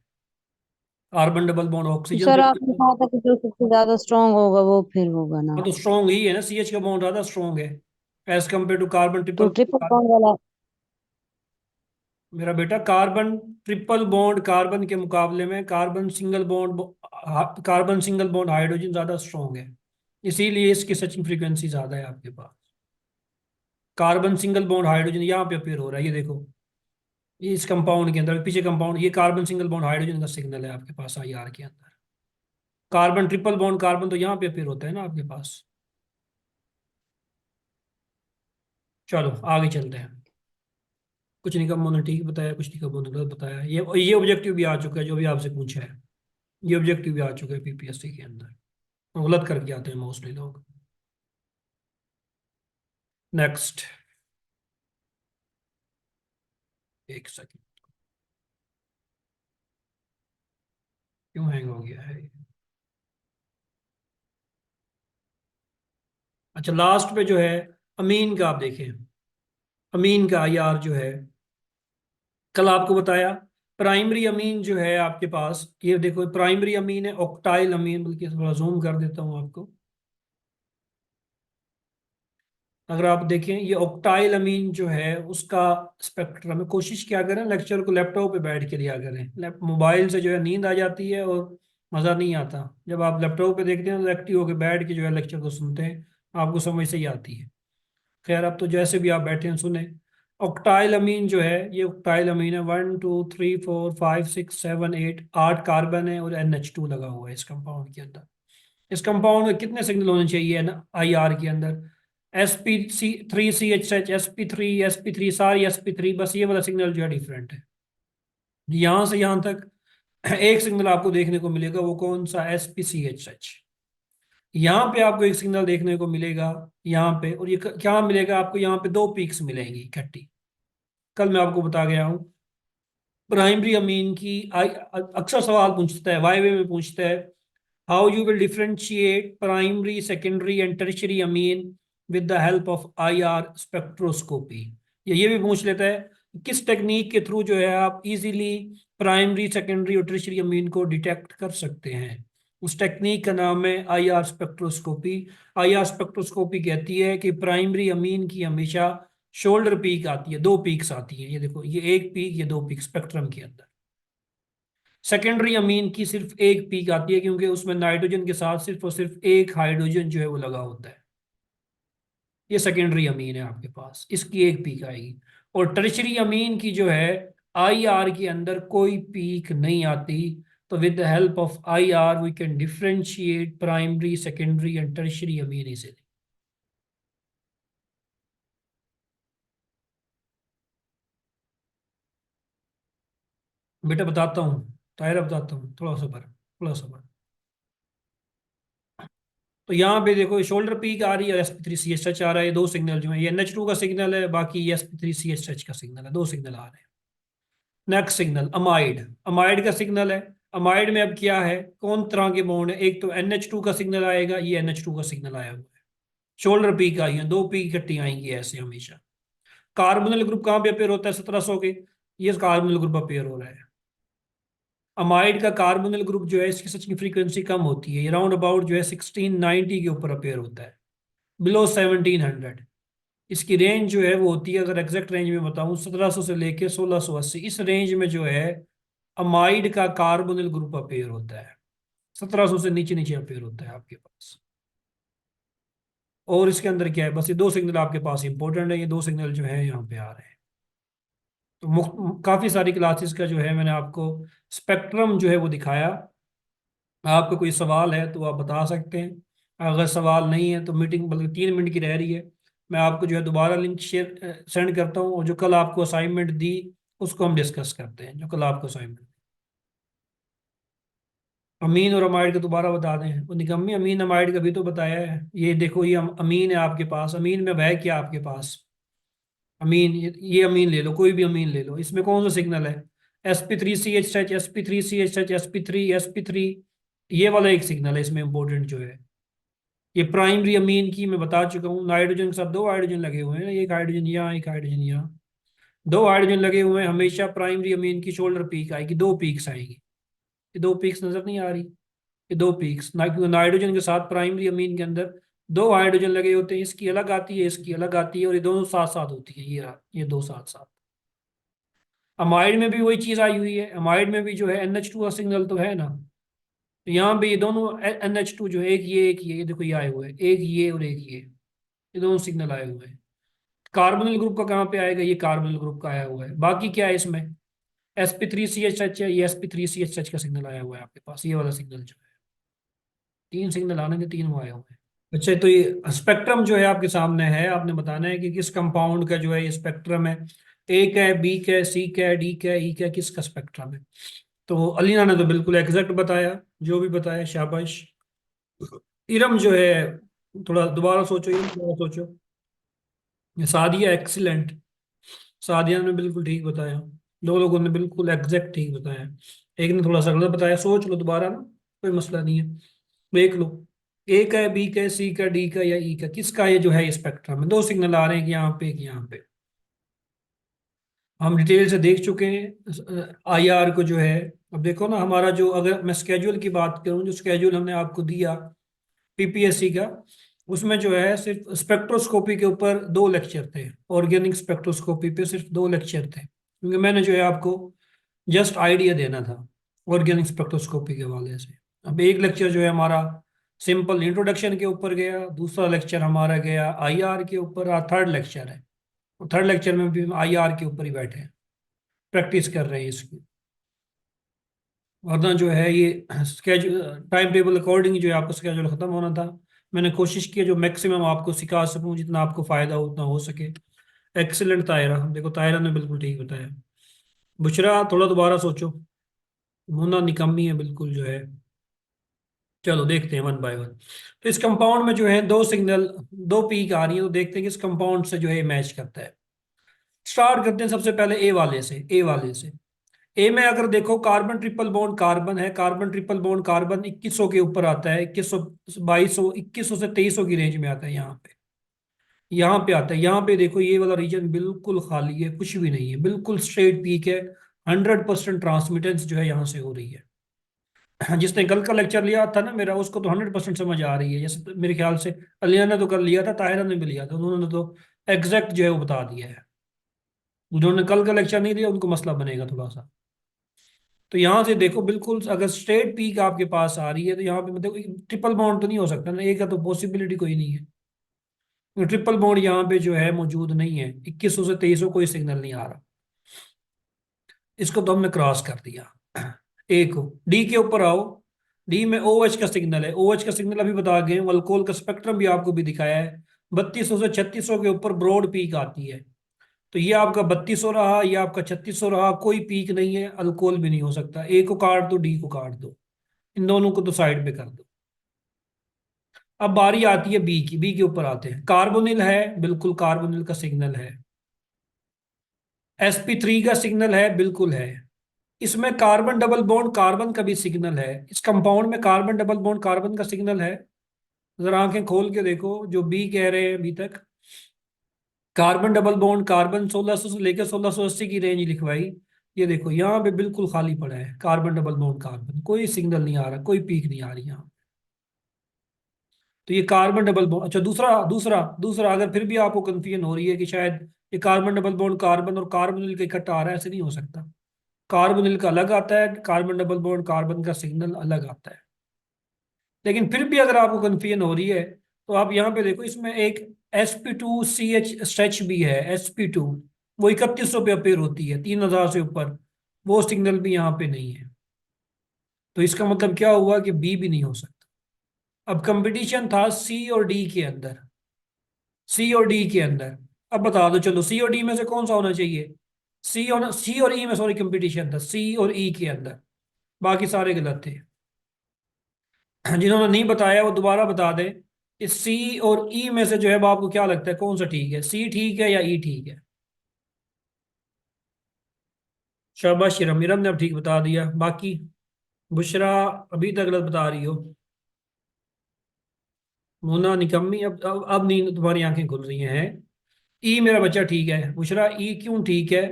Carbon double bond oxygen sir से भी आपने ज्यादा। कहा था कि जो सबसे ज्यादा स्ट्रांग होगा वो फिर होगा ना। हाँ तो स्ट्रॉन्ग ही है ना, CH का बॉन्ड ज्यादा स्ट्रॉन्ग है एज कम्पेयर टू कार्बन तो ट्रिपल। ट्रिपल बॉन्ड वाला। मेरा बेटा कार्बन ट्रिपल बॉन्ड कार्बन के मुकाबले में कार्बन सिंगल बॉन्ड हाइड्रोजन ज्यादा स्ट्रॉन्ग है। इसीलिए इसकी सर्चिंग फ्रीक्वेंसी ज्यादा है आपके पास। कार्बन सिंगल बॉन्ड हाइड्रोजन यहाँ पे अपेयर हो रहा है, ये देखो। ये इस कंपाउंड के अंदर, पीछे कंपाउंड, ये कार्बन सिंगल बॉन्ड हाइड्रोजन का सिग्नल है आपके पास IR के अंदर। कार्बन ट्रिपल बॉन्ड कार्बन तो यहाँ पे अपेयर होता है ना आपके पास। चलो आगे चलते हैं। कुछ निकम्मों ने ठीक बताया, कुछ निकम्मों ने गलत बताया। ये ऑब्जेक्टिव भी आ चुका है जो भी आपसे पूछा है। ये ऑब्जेक्टिव भी आ चुका है PPSC के अंदर। गलत करके आते हैं मोस्टली लोग। नेक्स्ट। एक सेकंड, क्यों हैंग हो गया है? अच्छा, लास्ट पे जो है अमीन का, आप देखें अमीन का IR जो है, कल आपको बताया प्राइमरी अमीन जो है आपके पास, ये देखो प्राइमरी अमीन है ऑक्टाइल अमीन, बल्कि थोड़ा जूम कर देता हूँ आपको। अगर आप देखें ये ऑक्टाइल अमीन जो है उसका स्पेक्ट्रम है। कोशिश क्या करें लेक्चर को लैपटॉप पे बैठ के लिया करें। मोबाइल से जो है नींद आ जाती है और मज़ा नहीं आता। जब आप लैपटॉप पे देखते हैं तो एक्टिव होकर बैठ के जो है लेक्चर को सुनते हैं, आपको समझ से ही आती है। खैर, अब तो जैसे भी आप बैठे हैं सुने। ऑक्टाइल अमीन जो है, ये ऑक्टाइल अमीन है 1 2 3 4 5 6 7 8, 8 कार्बन है और NH2 लगा हुआ है इस कंपाउंड के अंदर। इस कंपाउंड में कितने सिग्नल होने चाहिए ना IR के अंदर? sp3 CH sp3 सारी sp3, बस ये वाला सिग्नल जो है डिफरेंट है। यहां से यहां तक एक सिग्नल आपको देखने को मिलेगा, वो कौन सा? sp CH। यहाँ पे आपको एक सिग्नल देखने को मिलेगा यहाँ पे, और ये क्या मिलेगा आपको? यहाँ पे दो पीक्स मिलेंगी इकट्ठी। कल मैं आपको बता गया हूँ प्राइमरी अमीन की अक्सर सवाल पूछता है, वाईवे में पूछता है, how you will differentiate primary secondary and tertiary amine with the help of IR spectroscopy. ये भी पूछ लेता है किस टेक्निक के थ्रू जो है आप इजीली प्राइमरी सेकेंडरी और टर्शियरी अमीन को डिटेक्ट कर सकते हैं। उस टेक्निक का नाम है IR स्पेक्ट्रोस्कोपी। IR स्पेक्ट्रोस्कोपी कहती है कि प्राइमरी अमीन की हमेशा शोल्डर पीक आती है, दो पीक्स आती है। ये देखो, ये एक पीक, ये दो पीक स्पेक्ट्रम के अंदर। सेकेंडरी अमीन की सिर्फ एक पीक आती है क्योंकि उसमें नाइट्रोजन के साथ सिर्फ और सिर्फ एक हाइड्रोजन जो है वो लगा होता है। ये सेकेंडरी अमीन है आपके पास, इसकी एक पीक आएगी। और टर्शरी अमीन की जो है IR के अंदर कोई पीक नहीं आती। तो with the help of IR we can differentiate primary secondary and tertiary amine easily. बेटा बताता हूँ, तायरा बताता हूँ, थोड़ा सा पर, थोड़ा सा पर। तो यहाँ पे देखो शोल्डर पीक आ रही है और sp3 CH आ रहा है, दो सिग्नल जो है, ये NH2 का सिग्नल है, बाकी ये sp3 CH का सिग्नल है, दो सिग्नल आ रहे हैं। नेक्स्ट सिग्नल अमाइड, अमाइड का सिग्नल है। अमाइड में अब क्या है, कौन तरह के बॉन्ड है? एक तो NH2 का सिग्नल आएगा, ये NH2 का सिग्नल आया हुआ है। शोल्डर पीक आई है, दो पीक इकट्ठी आएंगी ऐसे हमेशा। कार्बोनिल ग्रुप कहाँ पे अपेयर होता है 1700 के? ये कार्बोनिल ग्रुप अपेयर हो रहा है। अमाइड का कार्बोनिल ग्रुप जो है इसकी सर्चिंग फ्रीक्वेंसी कम होती है, ये राउंड अबाउट जो है 1690 के ऊपर अपेयर होता है, बिलो 1700। इसकी रेंज जो है वो होती है, अगर एग्जैक्ट रेंज में बताऊं, 1700 से लेके 1680, इस रेंज में जो है अमाइड का कार्बोनिल ग्रुप अपेयर होता है। 1700 से नीचे नीचे अपेयर होता है आपके पास। और इसके अंदर क्या है, बस ये दो सिग्नल आपके पास इंपॉर्टेंट है, ये दो सिग्नल जो है यहाँ पे आ रहे हैं। तो काफ़ी सारी क्लासेस का जो है मैंने आपको स्पेक्ट्रम जो है वो दिखाया। आपका कोई सवाल है तो आप बता सकते हैं, अगर सवाल नहीं है तो मीटिंग बल्कि 3 मिनट की रह रही है, मैं आपको जो है दोबारा लिंक शेयर सेंड करता हूँ, और जो कल आपको असाइनमेंट दी उसको हम डिस्कस करते हैं, जो कल आपको असाइनमेंट। अमीन और अमाइड का दोबारा बता दें, वो निकम्मी अमीन अमाइड का भी तो बताया है। ये देखो, ये अमीन है आपके पास, अमीन में है क्या आपके पास? अमीन, ये अमीन ले लो, कोई भी अमीन ले लो, इसमें कौन सा सिग्नल है? sp3ch, sp3ch, sp3 ये वाला एक सिग्नल है इसमें इंपॉर्टेंट जो है। ये प्राइमरी अमीन की मैं बता चुका हूँ, नाइट्रोजन के साथ दो हाइड्रोजन लगे हुए हैं, एक हाइड्रोजन यहाँ, एक हाइड्रोजन यहाँ, दो हाइड्रोजन लगे हुए हैं, हमेशा प्राइमरी अमीन की शोल्डर पीक आएगी, दो पीक्स आएगी। ये दो पीक्स नजर नहीं आ रही? ये दो पीक्स नाइट्रोजन के साथ प्राइमरी अमीन के अंदर दो हाइड्रोजन लगे होते हैं, इसकी अलग आती है, इसकी अलग आती है, और ये दोनों साथ साथ होती है, ये दो साथ साथ। अमाइड में भी वही चीज आई हुई है, अमाइड में भी जो है NH2 का सिग्नल तो है ना, तो यहाँ पे ये दोनों NH2 जो है, एक ये देखो, ये आए हुए हैं, एक ये और एक ये दोनों सिग्नल आए हुए हैं। कार्बोनिल ग्रुप का कहाँ पे आएगा? ये कार्बोनिल ग्रुप का आया हुआ है। बाकी क्या है इसमें? sp3ch है, ये sp3ch का सिग्नल आया हुआ है आपके पास, ये वाला सिग्नल जो है, तीन सिग्नल आने के तीन वो आए हुए हैं। अच्छा, तो ये स्पेक्ट्रम जो है आपके सामने है, आपने बताना है कि किस कंपाउंड का जो है ये स्पेक्ट्रम है, ए का है, बी का है, सी का है, डी का है, ई का है, किसका स्पेक्ट्रम है? तो अलीना ने तो बिल्कुल एग्जैक्ट बताया, जो भी बताया शाबाश। इरम जो है, थोड़ा दोबारा सोचो, इरम दोबारा सोचो। सादिया एक्सीलेंट, सादिया ने बिल्कुल ठीक बताया, दो लोगों ने बिल्कुल एग्जैक्ट ठीक बताया, एक ने थोड़ा सा गलत बताया, सोच लो दोबारा ना, कोई मसला नहीं है, देख लो। ए का है, बी का है, सी का, डी का या ई का, किसका ये जो है स्पेक्ट्रम में दो सिग्नल आ रहे हैं कि यहाँ पे कि यहाँ पे? हम डिटेल से देख चुके हैं IR को जो है। अब देखो ना, हमारा जो, अगर मैं स्केड्यूल की बात करूं, जो स्केड्यूल हमने आपको दिया PPSC का, उसमें जो है सिर्फ स्पेक्ट्रोस्कोपी के ऊपर दो लेक्चर थे, ऑर्गेनिक स्पेक्ट्रोस्कोपी पे सिर्फ दो लेक्चर थे, क्योंकि मैंने जो है आपको जस्ट आइडिया देना था ऑर्गेनिक स्पेक्ट्रोस्कोपी के हवाले से। अब एक लेक्चर जो है हमारा सिंपल इंट्रोडक्शन के ऊपर गया, दूसरा लेक्चर हमारा गया IR के ऊपर, और थर्ड लेक्चर है, थर्ड लेक्चर में भी हम IR के ऊपर ही बैठे हैं, प्रैक्टिस कर रहे हैं इसकी। वरना जो है ये स्केजूल टाइम टेबल अकॉर्डिंग जो है आपका स्केजूल खत्म होना था। मैंने कोशिश की जो मैक्सिमम आपको सिखा सकूं, जितना आपको फायदा हो उतना हो सके। एक्सीलेंट तायरा, देखो तायरा ने बिल्कुल ठीक बताया। बुशरा थोड़ा दोबारा सोचो, मुन्ना निकम्मी है बिल्कुल जो है। चलो देखते हैं वन बाय वन। तो इस कंपाउंड में जो है दो सिग्नल, दो पीक आ रही है, तो देखते हैं कि इस कंपाउंड से जो है मैच करता है। स्टार्ट करते हैं सबसे पहले ए वाले से, ए वाले से। ए में अगर देखो, कार्बन ट्रिपल बॉन्ड कार्बन है, कार्बन ट्रिपल बॉन्ड कार्बन 2100 के ऊपर आता है, 2100, 2200, 2100 से 2300 की रेंज में आता है, यहाँ पे आता है। यहाँ पे देखो, ये वाला रीजन बिल्कुल खाली है, कुछ भी नहीं है, बिल्कुल स्ट्रेट पीक है, 100% ट्रांसमिटेंस जो है यहाँ से हो रही है। जिसने कल का लेक्चर लिया था ना मेरा, उसको तो 100% समझ आ रही है, जैसे मेरे ख्याल से अलिया ने तो कर लिया था, ताहिरा ने भी लिया था, उन्होंने तो एग्जैक्ट जो है वो बता दिया है। उन्होंने कल का लेक्चर नहीं लिया, उनको मसला बनेगा थोड़ा सा। तो यहाँ से देखो, बिल्कुल अगर स्ट्रेट पीक आपके पास आ रही है, तो यहाँ पे मतलब ट्रिपल बॉन्ड तो नहीं हो सकता ना, एक का तो पॉसिबिलिटी कोई नहीं है। ट्रिपल बॉन्ड यहाँ पे जो है मौजूद नहीं है, 2100 से 2300 कोई सिग्नल नहीं आ रहा। इसको तो हमने क्रॉस कर दिया। ए को, डी के ऊपर आओ। डी में OH का सिग्नल है, OH का सिग्नल अभी बता गए, अल्कोहल का स्पेक्ट्रम भी आपको भी दिखाया है। 3200 से 3600 के ऊपर ब्रॉड पीक आती है, तो ये आपका 3200 रहा, ये आपका 3600 रहा, कोई पीक नहीं है, अल्कोहल भी नहीं हो सकता। ए को काट दो, डी को काट दो, इन दोनों को तो साइड पे कर दो। अब बारी आती है बी की, बी के ऊपर आते हैं। कार्बोनिल है, बिल्कुल कार्बोनिल का सिग्नल है। sp3 का सिग्नल है, बिल्कुल है। इसमें कार्बन डबल बॉन्ड कार्बन का भी सिग्नल है, इस कंपाउंड में कार्बन डबल बॉन्ड कार्बन का सिग्नल है। जरा आंखें खोल के देखो, जो बी कह रहे हैं अभी तक, कार्बन डबल बॉन्ड कार्बन 1600 से लेकर 1680 की रेंज लिखवाई। ये देखो यहाँ पे बिल्कुल खाली पड़ा है, कार्बन डबल बॉन्ड कार्बन, कोई सिग्नल नहीं आ रहा, कोई पीक नहीं आ रही यहाँ। तो ये कार्बन डबल बॉन्ड। अच्छा, दूसरा दूसरा दूसरा अगर फिर भी आपको कंफ्यूजन हो रही है कि शायद ये कार्बन डबल बॉन्ड कार्बन और कार्बोनिल का इकट्ठा आ रहा है, ऐसे नहीं हो सकता। कार्बोनिल का अलग आता है, कार्बन डबल बॉन्ड कार्बन का सिग्नल अलग आता है। लेकिन फिर भी अगर आपको कंफ्यूजन हो रही है, तो आप यहाँ पे देखो, इसमें एक sp2ch स्ट्रेच भी है, sp2। वो 3100 पे अपेयर होती है, 3000 से ऊपर। वो सिग्नल भी यहाँ पे नहीं है। तो इसका मतलब क्या हुआ कि बी भी नहीं हो सकता। अब कंपटीशन था सी और डी के अंदर, सी और डी के अंदर। अब बता दो चलो, सी और डी में से कौन सा होना चाहिए? सी और ई में, सॉरी, कंपटीशन था सी और ई के अंदर। बाकी सारे गलत थे। जिन्होंने नहीं बताया वो दोबारा बता दें कि सी और ई में से जो है, अब आपको क्या लगता है कौन सा ठीक है? सी ठीक है या ई ठीक है? शाबाश इरम, इरम ने अब ठीक बता दिया। बाकी बुशरा अभी तक गलत बता रही हो। मोना निकम्मी, अब नहीं तुम्हारी आंखें खुल रही हैं। ई मेरा बच्चा ठीक है। बुशरा, ई क्यों ठीक है?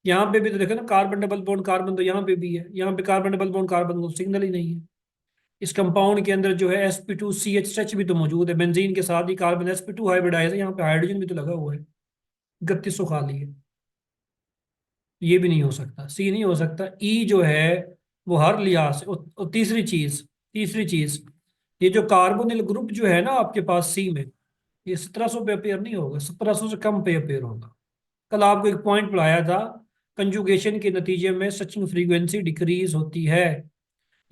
यहाँ पे भी तो देखो ना, कार्बन डबल बॉन्ड कार्बन तो यहाँ पे भी है, यहाँ पे कार्बन डबल बॉन्ड कार्बन को सिग्नल ही नहीं है। इस कंपाउंड के अंदर जो है sp2ch भी तो मौजूद है, बेंजीन के साथ ही कार्बन sp2 हाइब्रिडाइज है, यहाँ पे हाइड्रोजन भी तो लगा हुआ है। 3100 खाली है। ये भी नहीं हो सकता, सी नहीं हो सकता। ई जो है वो हर लिहाज से, और तीसरी चीज, ये जो कार्बोनिल ग्रुप जो है ना आपके पास सी में, ये 1700 पे अपेयर नहीं होगा, 1700 से कम पे अपेयर होगा। कल आपको एक पॉइंट पढ़ाया था, कंजुगेशन के नतीजे में स्विचिंग फ्रीक्वेंसी डिक्रीज होती है।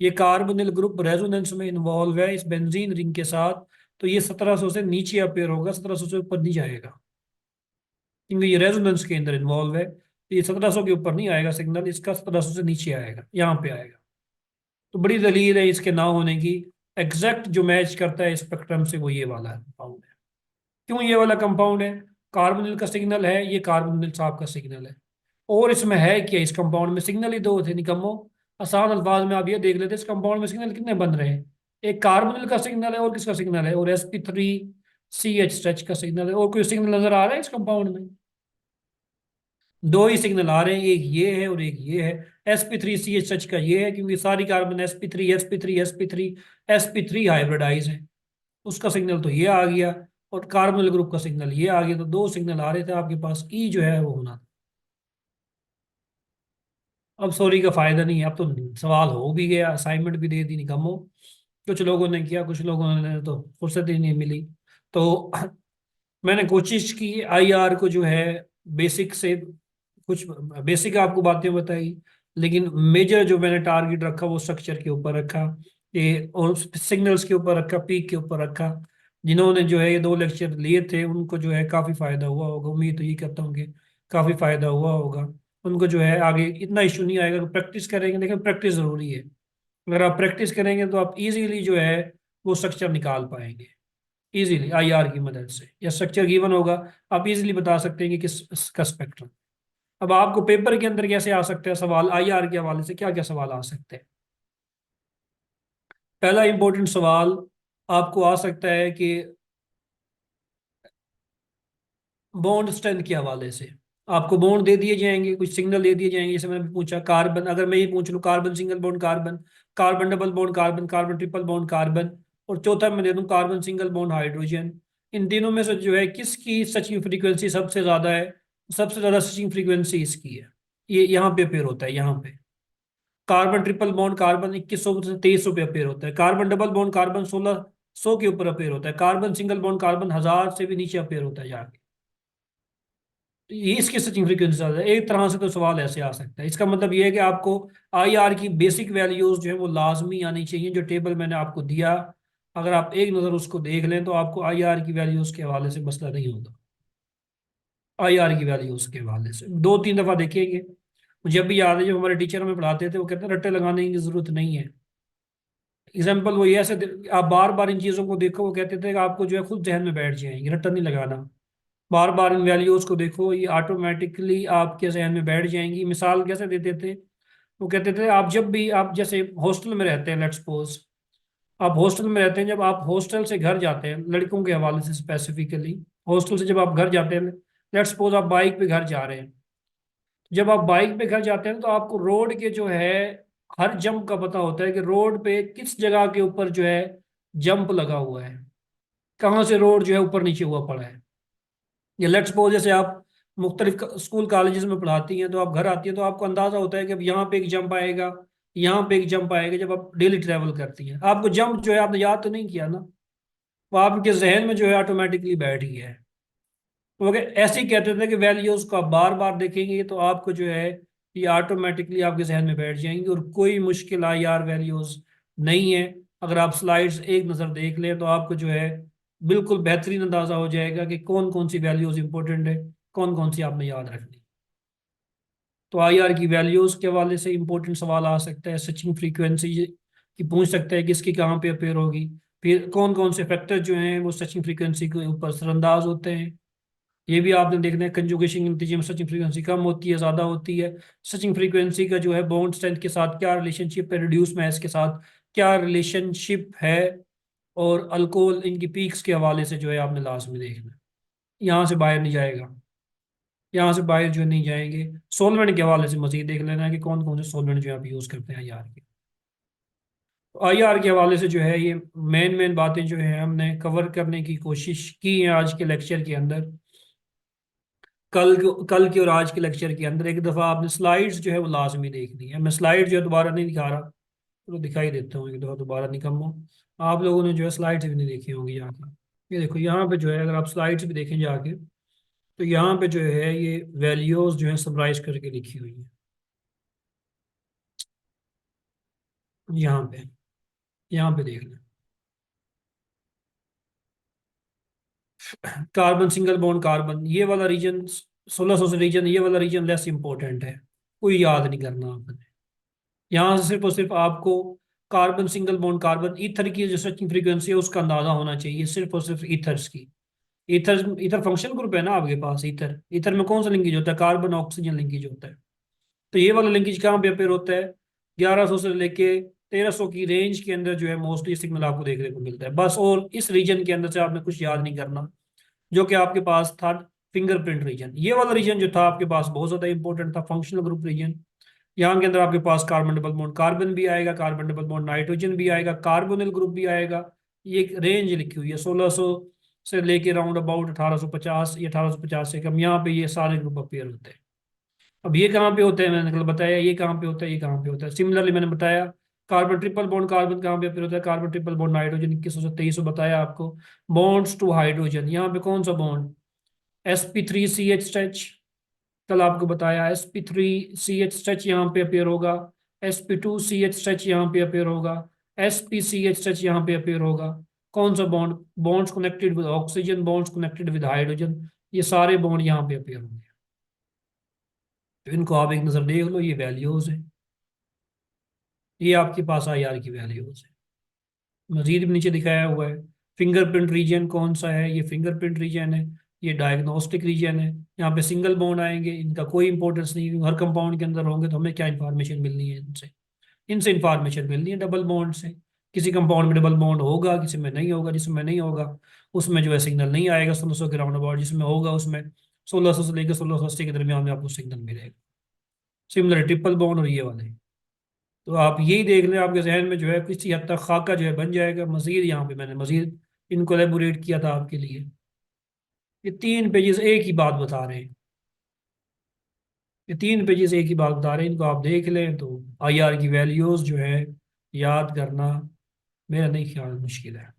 ये कार्बोनिल ग्रुप रेजोनेंस में इन्वॉल्व है इस बेंजीन रिंग के साथ। तो ये 1700 से नीचे अपेयर होगा, 1700 से ऊपर नहीं जाएगा, क्योंकि ये रेजोनेंस के अंदर इन्वॉल्व है। तो ये 1700 के ऊपर नहीं आएगा सिग्नल, इसका 1700 से नीचे आएगा, यहाँ पे आएगा। तो बड़ी दलील है इसके ना होने की। एग्जैक्ट जो मैच करता है स्पेक्ट्रम से वो ये वाला कंपाउंड है। क्यों ये वाला कंपाउंड है? कार्बोनिल का सिग्नल है, ये कार्बोनिल साहब का सिग्नल है। और इसमें है क्या? इस कंपाउंड में सिग्नल ही दो थे निकम्मो। आसान अल्फाज में आप ये देख लेते, इस कंपाउंड में सिग्नल कितने बन रहे हैं? एक कार्बोनिल का सिग्नल है, और किसका सिग्नल है? और sp3ch स्ट्रेच का सिग्नल है। और कोई सिग्नल नजर आ रहा है इस कंपाउंड में? दो ही सिग्नल आ रहे हैं, एक ये है और एक ये है। sp3ch का ये है क्योंकि सारी कार्बन sp3 हाइब्रिडाइज है। उसका सिग्नल तो ये आ गया, और कार्बोनिल ग्रुप का सिग्नल ये आ गया। तो दो सिग्नल आ रहे थे आपके पास, ई जो है वो होना था। अब सॉरी का फायदा नहीं है, अब तो सवाल हो भी गया, असाइनमेंट भी दे दी निकम्मो। कुछ लोगों ने किया, कुछ लोगों ने तो फुर्सत ही नहीं मिली। तो मैंने कोशिश की आईआर को जो है बेसिक से, कुछ बेसिक आपको बातें बताई, लेकिन मेजर जो मैंने टारगेट रखा वो स्ट्रक्चर के ऊपर रखा, ये और सिग्नल्स के ऊपर रखा, पीक के ऊपर रखा। जिन्होंने जो है ये दो लेक्चर लिए थे उनको जो है काफ़ी फायदा हुआ होगा, उम्मीद तो ये करता हूँ कि काफ़ी फायदा हुआ होगा। उनको जो है आगे इतना इशू नहीं आएगा, प्रैक्टिस करेंगे, लेकिन प्रैक्टिस ज़रूरी है। अगर आप प्रैक्टिस करेंगे तो आप इजीली जो है वो स्ट्रक्चर निकाल पाएंगे, इजीली आईआर की मदद से। या स्ट्रक्चर गिवन होगा, आप इजीली बता सकते हैं कि किस का स्पेक्ट्रम। अब आपको पेपर के अंदर कैसे आ सकते हैं सवाल आईआर के हवाले से, क्या क्या सवाल आ सकते हैं? पहला इंपॉर्टेंट सवाल आपको आ सकता है कि बॉन्ड स्ट्रेंथ के हवाले से आपको बॉन्ड दे दिए जाएंगे, कुछ सिग्नल दे दिए जाएंगे। जैसे मैंने पूछा कार्बन, अगर मैं ये पूछ लूँ carbon single bond carbon, carbon double bond carbon, carbon triple bond carbon, और चौथा मैं दे दूँ कार्बन सिंगल बॉन्ड हाइड्रोजन। इन तीनों में से जो है किसकी सचिंग फ्रीक्वेंसी सबसे ज्यादा है? सबसे ज्यादा सचिंग फ्रीक्वेंसी इसकी है। ये यहाँ पे अपेयर होता है, यहाँ पे। कार्बन ट्रिपल बॉन्ड कार्बन 2100 से 2300 पे अपेयर होता है। कार्बन डबल बॉन्ड कार्बन 1600 के ऊपर अपेयर होता है। कार्बन सिंगल बॉन्ड कार्बन 1000 से भी नीचे अपेयर होता है जाके। तो ये इसकी सचिंग फ्रीक्वेंसी ज्यादा है। एक तरह से तो सवाल ऐसे आ सकता है। इसका मतलब ये है कि आपको आईआर की बेसिक वैल्यूज जो है वो लाजमी आनी चाहिए, जो टेबल मैंने आपको दिया। अगर आप एक नज़र उसको देख लें तो आपको आईआर की वैल्यूज के हवाले से मसला नहीं होगा। आईआर की वैल्यूज के हवाले से दो तीन दफा देखेंगे। मुझे अभी याद है, जब हमारे टीचर हमें पढ़ाते थे वो कहते हैं रट्टे लगाने की जरूरत नहीं है। एग्जाम्पल वो ये ऐसे आप बार बार इन चीज़ों को देखो, वो कहते थे कि आपको जो है खुद जहन में बैठ जाएंगे, रट्टा नहीं लगाना। बार बार इन वैल्यूज को देखो, ये ऑटोमेटिकली आपके जहन में बैठ जाएंगी। मिसाल कैसे देते थे? वो कहते थे आप जब भी, आप जैसे हॉस्टल में रहते हैं, लेट्स सपोज आप हॉस्टल में रहते हैं, जब आप हॉस्टल से घर जाते हैं, लड़कों के हवाले से स्पेसिफिकली, हॉस्टल से जब आप घर जाते हैं, लेट्स सपोज आप बाइक पे घर जा रहे हैं। जब आप बाइक पे घर जाते हैं तो आपको रोड के जो है हर जंप का पता होता है कि रोड पे किस जगह के ऊपर जो है जंप लगा हुआ है, कहाँ से रोड जो है ऊपर नीचे हुआ पड़ा है। या लेट्स सपोज जैसे आप मुख्तलिफ स्कूल कॉलेजेस में पढ़ाती हैं, तो आप घर आती हैं तो आपको अंदाजा होता है कि अब यहाँ पे एक जंप आएगा, यहाँ पे एक जंप आएगा। जब आप डेली ट्रैवल करती हैं, आपको जंप जो है आपने याद तो नहीं किया ना, वो आपके जहन में जो है ऑटोमेटिकली बैठ गया है। ओके, ऐसे ही कहते थे कि वैल्यूज को आप बार बार देखेंगे तो आपको जो है ये ऑटोमेटिकली आपके जहन में बैठ जाएंगी और कोई मुश्किल आई आर वैल्यूज नहीं है। अगर आप स्लाइड्स एक नज़र देख लें तो आपको जो है बिल्कुल बेहतरीन अंदाजा हो जाएगा कि कौन कौन सी वैल्यूज इंपॉर्टेंट है, कौन कौन सी आपने याद रखनी। तो आई आर की वैल्यूज के हवाले से इंपॉर्टेंट सवाल आ सकता है, स्विचिंग फ्रीक्वेंसी की पूछ सकता है किसकी कहाँ पे अपेयर होगी। फिर कौन कौन से फैक्टर जो हैं वो स्विचिंग फ्रीक्वेंसी के ऊपर असरअंदाज होते हैं, ये भी आपने देखना है। कंजुगेशन के नतीजे में सर्चिंग फ्रीक्वेंसी कम होती है, ज़्यादा होती है। सर्चिंग फ्रीक्वेंसी का जो है बॉन्ड स्ट्रेंथ के साथ क्या रिलेशनशिप है, रिड्यूस मास के साथ क्या रिलेशनशिप है, और अल्कोहल इनकी पीक्स के हवाले से जो है आपने लास्ट में देखना है। यहाँ से बाहर नहीं जाएगा, यहाँ से बाहर जो नहीं जाएंगे। सोलवेंट के हवाले से मजीद देख लेना है कि कौन कौन से सोलवेंट जो आप यूज़ करते हैं आईआर के। तो आईआर के हवाले से जो है ये मेन मेन बातें जो है हमने कवर करने की कोशिश की है आज के लेक्चर के अंदर। कल की और आज के लेक्चर के अंदर एक दफ़ा आपने स्लाइड्स जो है वो लाजमी देखनी है। मैं स्लाइड जो है दोबारा नहीं दिखा रहा, तो दिखाई देता हूँ एक दफ़ा दोबारा निकम्मो। आप लोगों ने जो है स्लाइड्स भी नहीं देखी होंगी जाके। ये देखो यहाँ पे जो है अगर आप स्लाइड्स भी देखें जाके तो यहाँ पे जो है ये वैल्यूज जो है समराइज करके लिखी हुई है। यहाँ पे, यहाँ पे देख लें। कार्बन सिंगल बॉन्ड कार्बन ये वाला रीजन 1600 से रीजन, ये वाला रीजन लेस इंपॉर्टेंट है, कोई याद नहीं करना आपने। यहाँ से सिर्फ और सिर्फ आपको carbon single bond carbon ether की जो सर्चिंग फ्रीक्वेंसी है उसका अंदाजा होना चाहिए, सिर्फ और सिर्फ ईथर्स की। ईथर ईथर फंक्शनल ग्रुप है ना आपके पास। ईथर ईथर में कौन सा लिंकेज होता है, कार्बन ऑक्सीजन लिंकेज होता है। तो ये वाला लिंकेज कहाँ पे अपेयर होता है, 1100 से लेके 1300 की रेंज के अंदर जो है मोस्टली सिग्नल आपको देखने को मिलता है बस। और इस रीजन के अंदर से आपने कुछ याद नहीं करना, जो कि आपके पास था फिंगरप्रिंट रीजन। ये वाला रीजन जो था आपके पास बहुत ज्यादा इंपॉर्टेंट था, फंक्शनल ग्रुप रीजन। यहाँ के अंदर आपके पास कार्बन डबल बॉन्ड कार्बन भी आएगा, कार्बन डबल बॉन्ड नाइट्रोजन भी आएगा, कार्बोनिल ग्रुप भी आएगा। ये एक रेंज लिखी हुई है 1600 से लेके राउंड अबाउट 1850 या 1850 से कम, यहाँ पे ये सारे ग्रुप अपीयर होते हैं। अब ये कहाँ पे होते हैं, मैंने कल बताया ये कहाँ पे होता है, ये कहाँ पे होता है। सिमिलरली मैंने बताया कार्बन ट्रिपल बॉन्ड कार्बन कहाँ पे अपीयर होता है, कार्बन ट्रिपल बॉन्ड नाइट्रोजन 2100 से 2300 बताया आपको। बॉन्ड्स टू हाइड्रोजन, यहाँ पे कौन सा बॉन्ड, sp3ch स्ट्रेच, कल आपको बताया sp3ch स्ट्रेच यहाँ पे अपेयर होगा, sp2ch स्ट्रेच यहाँ पे अपेयर होगा, spch स्ट्रेच यहाँ पे अपेयर होगा। कौन सा bond, bonds connected with oxygen, bonds connected with hydrogen, ये सारे बॉन्ड यहाँ पे अपेयर होंगे। तो इनको आप एक नज़र देख लो, ये वैल्यूज है, ये आपके पास आई आर की वैल्यूज है। मजीद भी नीचे दिखाया हुआ है फिंगरप्रिंट रीजन कौन सा है, ये फिंगरप्रिंट रीजन है, ये डायग्नोस्टिक रीजन है। यहाँ पे सिंगल बॉन्ड आएंगे, इनका कोई इंपॉर्टेंस नहीं, हर कंपाउंड के अंदर होंगे तो हमें क्या इंफॉर्मेशन मिलनी है इनसे, इनसे इंफॉर्मेशन मिलनी है डबल बॉन्ड से। किसी कंपाउंड में डबल बॉन्ड होगा, किसी में नहीं होगा, जिसमें नहीं होगा उसमें जो है सिग्नल नहीं आएगा 1600 के राउंड अबाउट, जिसमें होगा उसमें 1600 से लेकर 1680 के दरमियान में आपको सिग्नल मिलेगा। सिमिलर ट्रिपल बॉन्ड और ये वाले। तो आप यही देख लें, आपके जहन में जो है किसी हद तक खाका जो है बन जाएगा। मजीद यहाँ पे मैंने मजीद इनको एलेबोरेट किया था आपके लिए। ये 3 पेजेस एक ही बात बता रहे हैं, ये 3 पेजेस एक ही बात बता रहे हैं, इनको आप देख लें तो आई आर की वैल्यूज जो है याद करना मेरा नहीं ख्याल मुश्किल है।